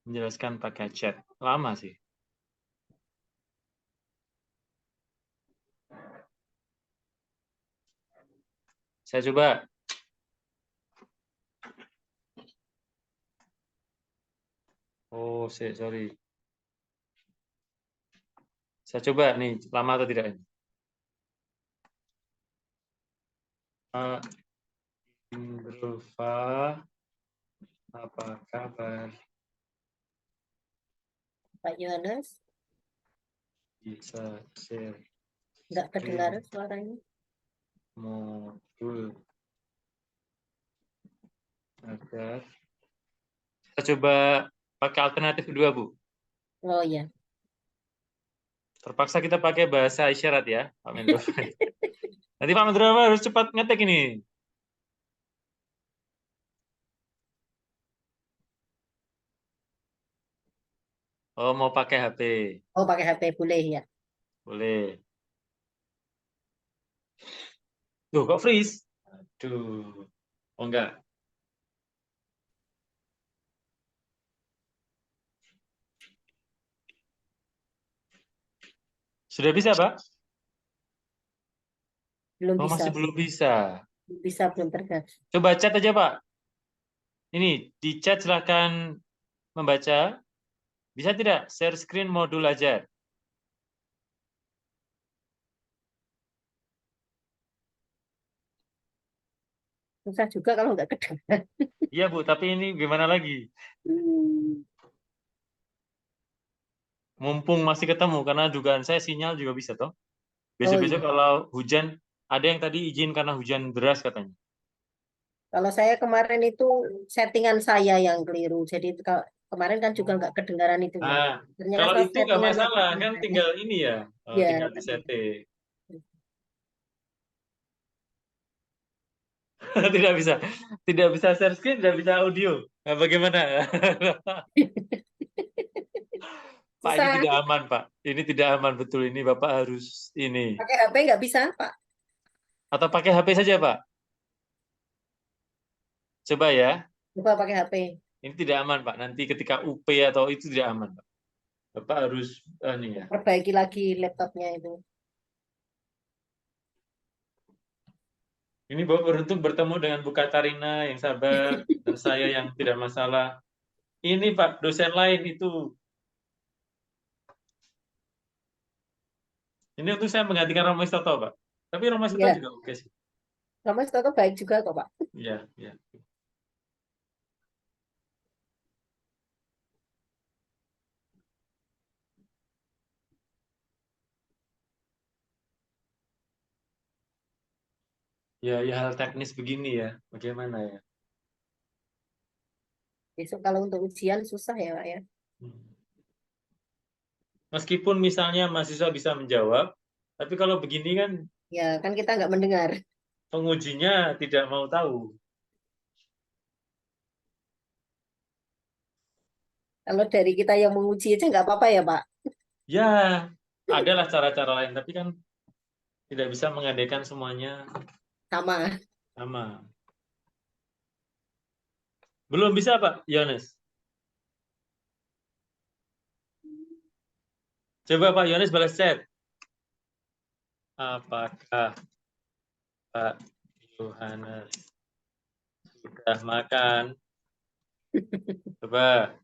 Menjelaskan pakai chat. Lama sih. Saya coba. Oh, sorry. Saya coba nih, lama atau tidak ini. Pak Indrova, apa kabar? Pak Yohanes, Bisa share nggak kedengar suaranya. modul agar kita coba pakai alternatif kedua, Bu. Oh ya. Terpaksa kita pakai bahasa isyarat ya, Pak Mendrova. Nanti Pak Mendrova harus cepat ngetik ini. Oh, mau pakai HP. Oh, pakai HP boleh ya. Boleh. Tuh, kok freeze? Aduh. Oh, enggak. Sudah bisa, Pak? Belum Oh, bisa. masih belum bisa. Bisa belum tergabung. Coba chat aja, Pak. Ini, di chat silahkan membaca. Bisa tidak? Share screen modul ajar. Susah juga kalau nggak kedengar. Iya, Bu, tapi ini gimana lagi? Mumpung masih ketemu, karena dugaan saya sinyal juga bisa, toh. Oh Besok-besok iya. kalau hujan, ada yang tadi izin karena hujan deras katanya. Kalau saya kemarin itu settingan saya yang keliru. Jadi kemarin kan juga nggak kedengaran itu ya. Nah, Ternyata kalau salah itu nggak settingan masalah, settingan kan saya. tinggal ini ya, Ya. tinggal disetting. Tidak bisa, tidak bisa share screen, tidak bisa audio. Nah, bagaimana? Pak, ini Susah. tidak aman, Pak. Ini tidak aman betul. Ini Bapak harus ini. Pakai HP nggak bisa, Pak. Atau pakai HP saja, Pak. Coba ya. Coba pakai HP. Ini tidak aman, Pak. Nanti ketika UP atau itu tidak aman, Pak. Bapak harus ini ya. Perbaiki lagi laptopnya itu. Ini Bapak beruntung bertemu dengan Bu Katarina yang sabar dan saya yang tidak masalah. Ini Pak, dosen lain itu. Ini untuk saya menggantikan Romo Istoto, Pak. Tapi Romo Istoto Ya, juga oke sih. Mas Toto baik juga kok, Pak. Iya, iya. Ya, ya hal teknis begini ya. Bagaimana ya? Besok kalau untuk ujian susah ya, Pak ya. Meskipun misalnya mahasiswa bisa menjawab, tapi kalau begini kan Ya, kan kita nggak mendengar. pengujinya tidak mau tahu. Kalau dari kita yang menguji aja nggak apa-apa ya, Pak. Ya, adalah cara-cara lain, tapi kan tidak bisa mengadakan semuanya Sama. sama. Belum bisa, Pak Yones. Coba Pak Yones balas chat. Apakah Pak Yohanes sudah makan? Coba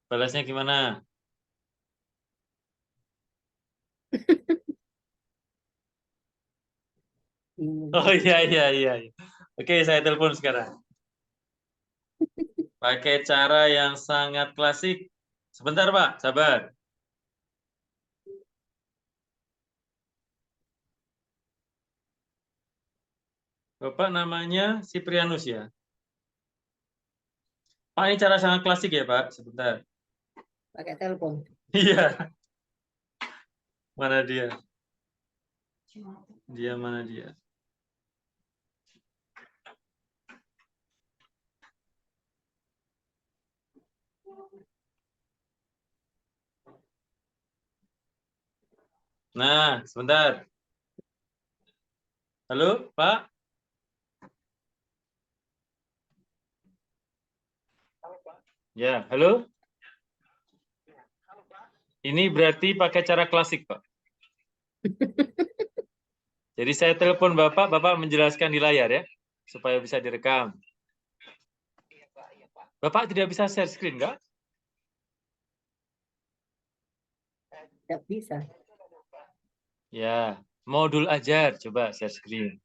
balasnya gimana? Oh iya iya iya. Oke, saya telepon sekarang. Pakai cara yang sangat klasik. Sebentar, Pak, sabar. Bapak namanya Siprianus ya? Pak, ini cara sangat klasik ya, Pak. Sebentar. Pakai telepon. Iya. Mana dia? Dia mana dia? Nah, sebentar. Halo, Pak? Ya, halo? Ini berarti pakai cara klasik, Pak. Jadi saya telepon Bapak, Bapak menjelaskan di layar ya, supaya bisa direkam. Bapak tidak bisa share screen, enggak? Tidak bisa. Ya, modul ajar, coba share screen.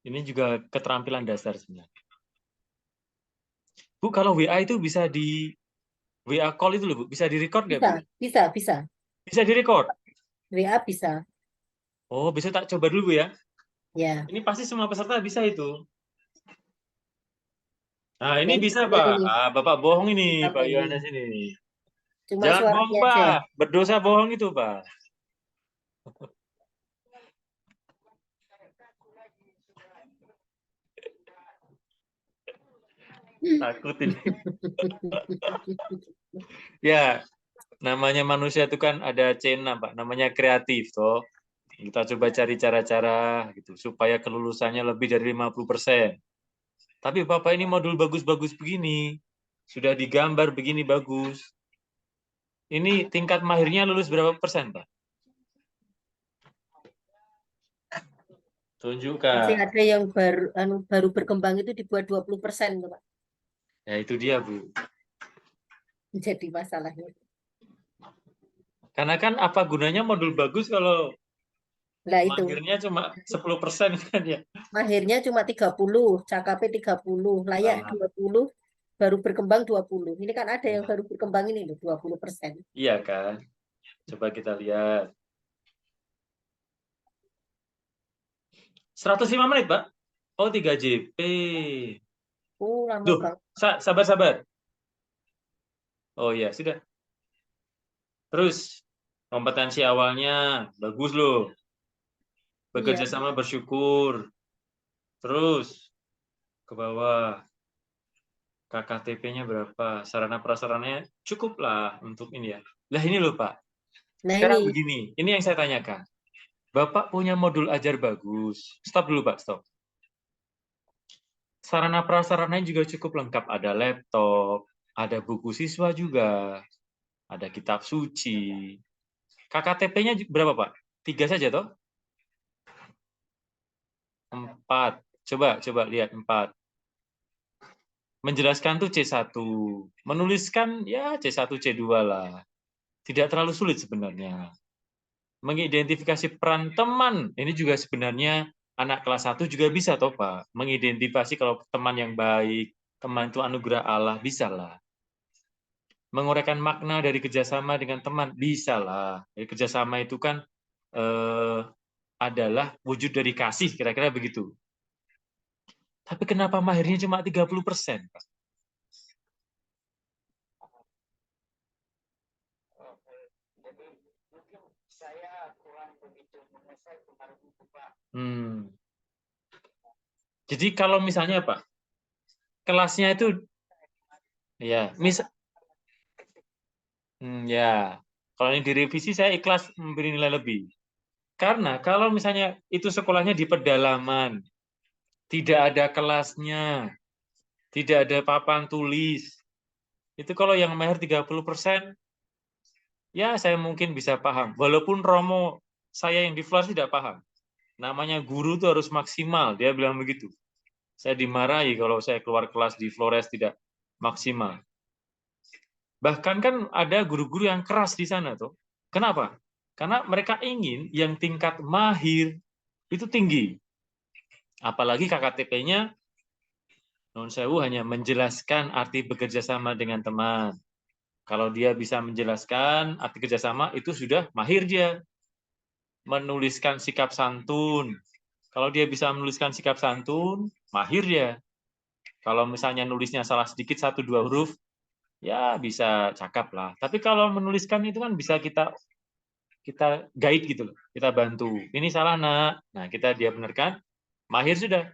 Ini juga keterampilan dasar sebenarnya. Bu, kalau WA itu bisa di WA call itu loh, Bu, bisa di-record nggak, Bisa, Bu? bisa. Bisa di-record? WA bisa. Oh, bisa tak coba dulu, Bu, ya? Ya, Ini pasti semua peserta bisa itu. Nah, ya ini itu bisa, sudah Pak. ini. Ah, Bapak bohong ini, Pak Tambah ini. Yohanes ini. Cuma Jangan bohong, suaranya aja. Pak. Berdosa bohong itu, Pak. Takut ini. Ya, namanya manusia itu kan ada C6, Pak. Namanya kreatif, toh. Kita coba cari cara-cara gitu supaya kelulusannya lebih dari 50%. Tapi Bapak ini modul bagus-bagus begini. Sudah digambar begini bagus. Ini tingkat mahirnya lulus berapa persen, Pak? Masih Tunjukkan. ada yang baru berkembang itu dibuat 20%, Pak. Ya, itu dia, Bu. Jadi masalahnya. Karena kan apa gunanya modul bagus kalau Nah itu, mahirnya cuma 10% kan ya? mahirnya cuma 30, CKP 30, layak Ah, 20, baru berkembang 20. Ini kan ada yang ya. baru berkembang ini loh, 20%. Iya kan? Coba kita lihat. 105 menit, Pak. Oh, 3 JP. Lama Duh, banget. sabar-sabar. Oh iya, sudah. Terus, kompetensi awalnya bagus loh. Bekerja Iya, sama bersyukur. Terus, ke bawah. KKTP-nya berapa? Sarana prasarananya cukup lah untuk ini ya. Lah ini loh, Pak. nah Sekarang ini, begini, ini yang saya tanyakan. Bapak punya modul ajar bagus. Stop dulu, Pak, stop. Sarana prasarananya juga cukup lengkap. Ada laptop, ada buku siswa juga, ada kitab suci. KKTP-nya berapa, Pak? 3 saja, toh? 4. Coba lihat 4. Menjelaskan tuh C1. Menuliskan ya C1, C2 lah. Tidak terlalu sulit sebenarnya. Mengidentifikasi peran teman, ini juga sebenarnya anak kelas 1 juga bisa toh, Pak. Mengidentifikasi kalau teman yang baik, teman itu anugerah Allah, bisa lah. Menguraikan makna dari kerjasama dengan teman, bisa lah. Jadi kerjasama itu kan adalah wujud dari kasih, kira-kira begitu. Tapi kenapa mahirnya cuma 30%, Pak? Jadi kalau misalnya Pak, kelasnya itu ya, ya, kalau ini direvisi saya ikhlas memberi nilai lebih. Karena kalau misalnya itu sekolahnya di pedalaman, tidak ada kelasnya, tidak ada papan tulis, itu kalau yang mahir 30%, ya saya mungkin bisa paham. Walaupun Romo saya yang di Flores tidak paham. Namanya guru itu harus maksimal, dia bilang begitu. Saya dimarahi kalau saya keluar kelas di Flores tidak maksimal. Bahkan kan ada guru-guru yang keras di sana tuh. Kenapa? Karena mereka ingin yang tingkat mahir itu tinggi. Apalagi KKTP-nya non sewu hanya menjelaskan arti bekerja sama dengan teman. Kalau dia bisa menjelaskan arti kerjasama itu sudah mahir dia. Menuliskan sikap santun. Kalau dia bisa menuliskan sikap santun, mahir dia. Kalau misalnya nulisnya salah sedikit 1-2 huruf, ya bisa cakap lah. Tapi kalau menuliskan itu kan bisa kita guide gitu loh, kita bantu. Ini salah, Nak. Nah, dia benarkan, mahir sudah.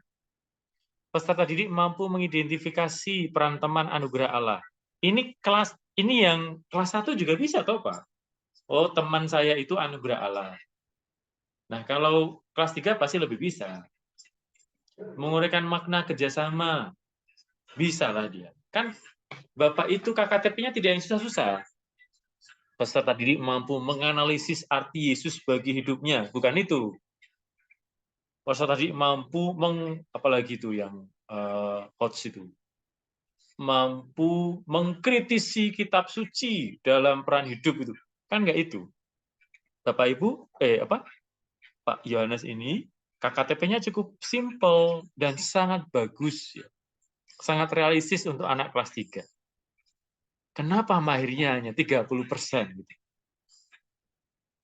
Peserta didik mampu mengidentifikasi peran teman anugerah Allah. Ini yang kelas 1 juga bisa toh, Pak? Oh, teman saya itu anugerah Allah. Nah, kalau kelas 3 pasti lebih bisa. Menguraikan makna kerjasama. Bisa lah dia. Kan Bapak itu KKTP-nya tidak yang susah-susah. Peserta didik mampu menganalisis arti Yesus bagi hidupnya. Bukan itu. Peserta didik mampu apalagi itu yang coach itu. Mampu mengkritisi kitab suci dalam peran hidup itu. Kan nggak itu. Bapak Ibu, Pak Yohanes ini KKTP-nya cukup simple dan sangat bagus ya. Sangat realistis untuk anak kelas 3. Kenapa mahirnya hanya 30% gitu?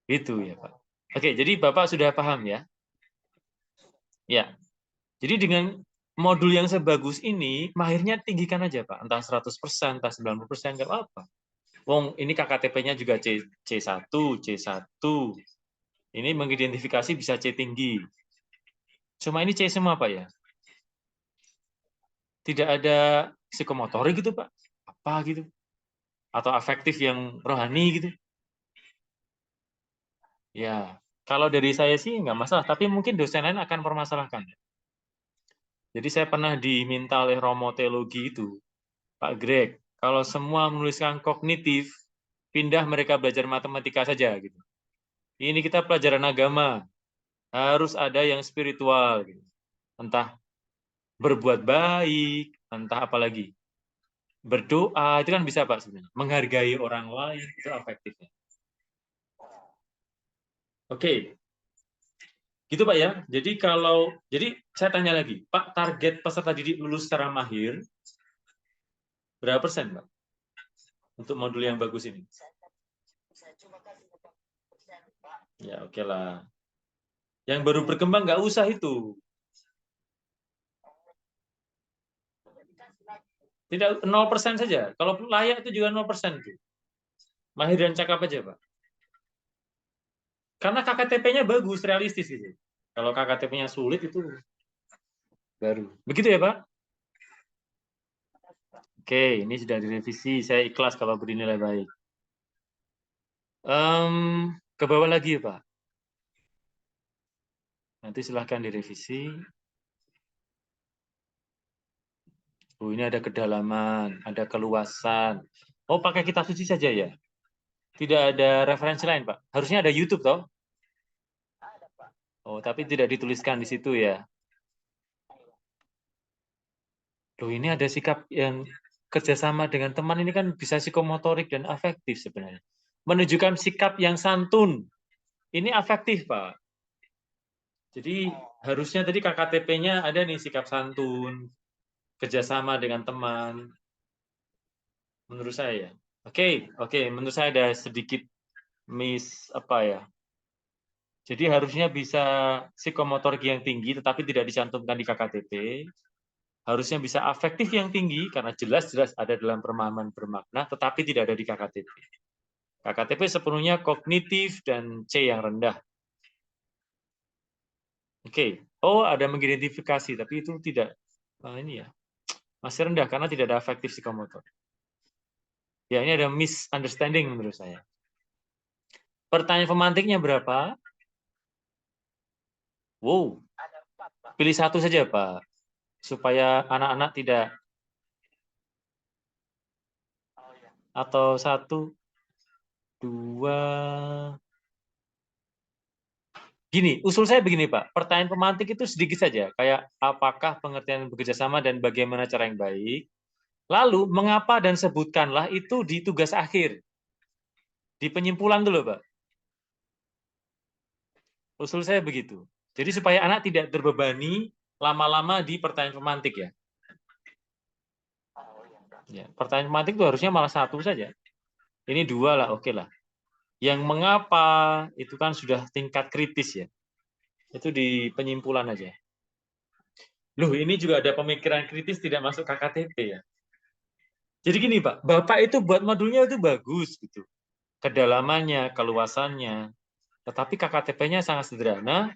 Itu ya, Pak. Oke, jadi Bapak sudah paham ya? Ya. Jadi dengan modul yang sebagus ini, mahirnya tinggikan aja, Pak. Entah 100%, entah 90%, nggak apa-apa. Wong, ini KKTP-nya juga C1, C1. Ini mengidentifikasi bisa C tinggi. Cuma ini C semua, Pak ya? Tidak ada psikomotorik gitu, Pak? Apa gitu? Atau afektif yang rohani gitu? Ya, kalau dari saya sih nggak masalah, tapi mungkin dosen lain akan permasalahkan. Jadi saya pernah diminta oleh Romo Teologi itu, Pak Greg, kalau semua menuliskan kognitif, pindah mereka belajar matematika saja gitu. Ini kita pelajaran agama, harus ada yang spiritual gitu. Entah berbuat baik, entah apa lagi. Berdoa itu kan bisa, Pak, sebenarnya. Menghargai orang lain itu afektifnya. Oke. Gitu, Pak ya. Jadi saya tanya lagi, Pak, target peserta didik lulus secara mahir berapa persen, Pak? Untuk modul yang bagus ini. Ya, oke lah. Yang baru berkembang nggak usah itu. Tidak 0% saja. Kalau layak itu juga 0% tuh. Mahir dan cakap aja, Pak. Karena KKTP-nya bagus, realistis gitu. Kalau KKTP-nya sulit itu baru. Begitu ya, Pak? Oke, ini sudah direvisi. Saya ikhlas kalau bernilai baik. Ke bawah lagi ya, Pak. Nanti silahkan direvisi. Oh, ini ada kedalaman, ada keluasan. Oh, pakai kitab suci saja ya? Tidak ada referensi lain, Pak? Harusnya ada YouTube, toh? Oh, tapi tidak dituliskan di situ ya? Loh, ini ada sikap yang kerjasama dengan teman ini kan bisa psikomotorik dan afektif sebenarnya. Menunjukkan sikap yang santun. Ini afektif, Pak. Jadi harusnya tadi KKTP-nya ada nih sikap santun, kerjasama dengan teman. Menurut saya. Oke. Menurut saya ada sedikit Jadi harusnya bisa psikomotorik yang tinggi, tetapi tidak dicantumkan di KKTP. Harusnya bisa afektif yang tinggi, karena jelas-jelas ada dalam pemahaman bermakna, tetapi tidak ada di KKTP. KKTP sepenuhnya kognitif dan C yang rendah. Oke. Oh, ada mengidentifikasi, tapi itu tidak. Ini ya. Masih rendah, karena tidak ada afektif psikomotor. Ya, ini ada misunderstanding menurut saya. Pertanyaan pemantiknya berapa? Wow. Pilih satu saja, Pak. Supaya anak-anak tidak. Atau 1, 2. Gini, usul saya begini, Pak. Pertanyaan pemantik itu sedikit saja. Kayak apakah pengertian bekerjasama dan bagaimana cara yang baik. Lalu, mengapa dan sebutkanlah itu di tugas akhir. Di penyimpulan dulu, Pak. Usul saya begitu. Jadi supaya anak tidak terbebani lama-lama di pertanyaan pemantik ya. Ya, pertanyaan pemantik itu harusnya malah 1 saja. Ini 2 lah, oke lah. Yang mengapa itu kan sudah tingkat kritis ya. Itu di penyimpulan aja. Loh, ini juga ada pemikiran kritis tidak masuk KKTP ya. Jadi gini, Pak, Bapak itu buat modulnya itu bagus gitu. Kedalamannya, keluasannya. Tetapi KKTP-nya sangat sederhana.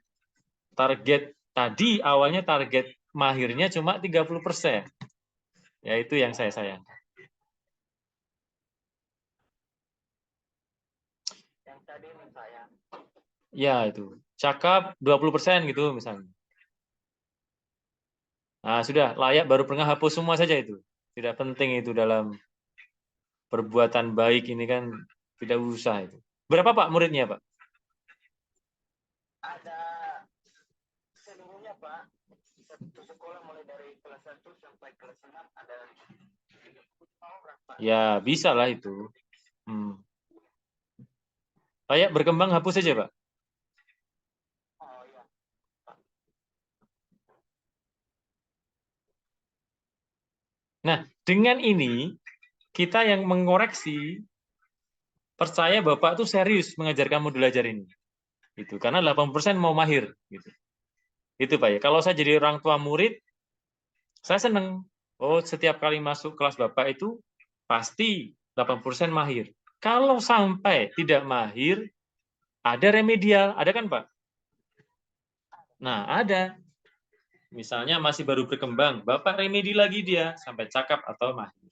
Target tadi awalnya target mahirnya cuma 30%. Ya itu yang saya sayangkan. Ya, itu. Cakap 20% gitu misalnya. Nah, sudah layak baru pernah hapus semua saja itu. Tidak penting itu dalam perbuatan baik ini kan tidak usah itu. Berapa Pak muridnya, Pak? Ada seluruhnya Pak, satu sekolah mulai dari kelas 1 sampai kelas 6 ada 30 orang Pak. Ya, bisa lah itu. Layak berkembang hapus saja, Pak. Oh ya. Nah, dengan ini kita yang mengoreksi percaya Bapak tuh serius mengajarkan modul belajar ini. Itu karena 80% mau mahir gitu. Itu Pak ya. Kalau saya jadi orang tua murid, saya seneng. Oh, setiap kali masuk kelas Bapak itu pasti 80% mahir. Kalau sampai tidak mahir, ada remedial, ada kan Pak? Nah, ada. Misalnya masih baru berkembang, Bapak remedi lagi dia sampai cakap atau mahir.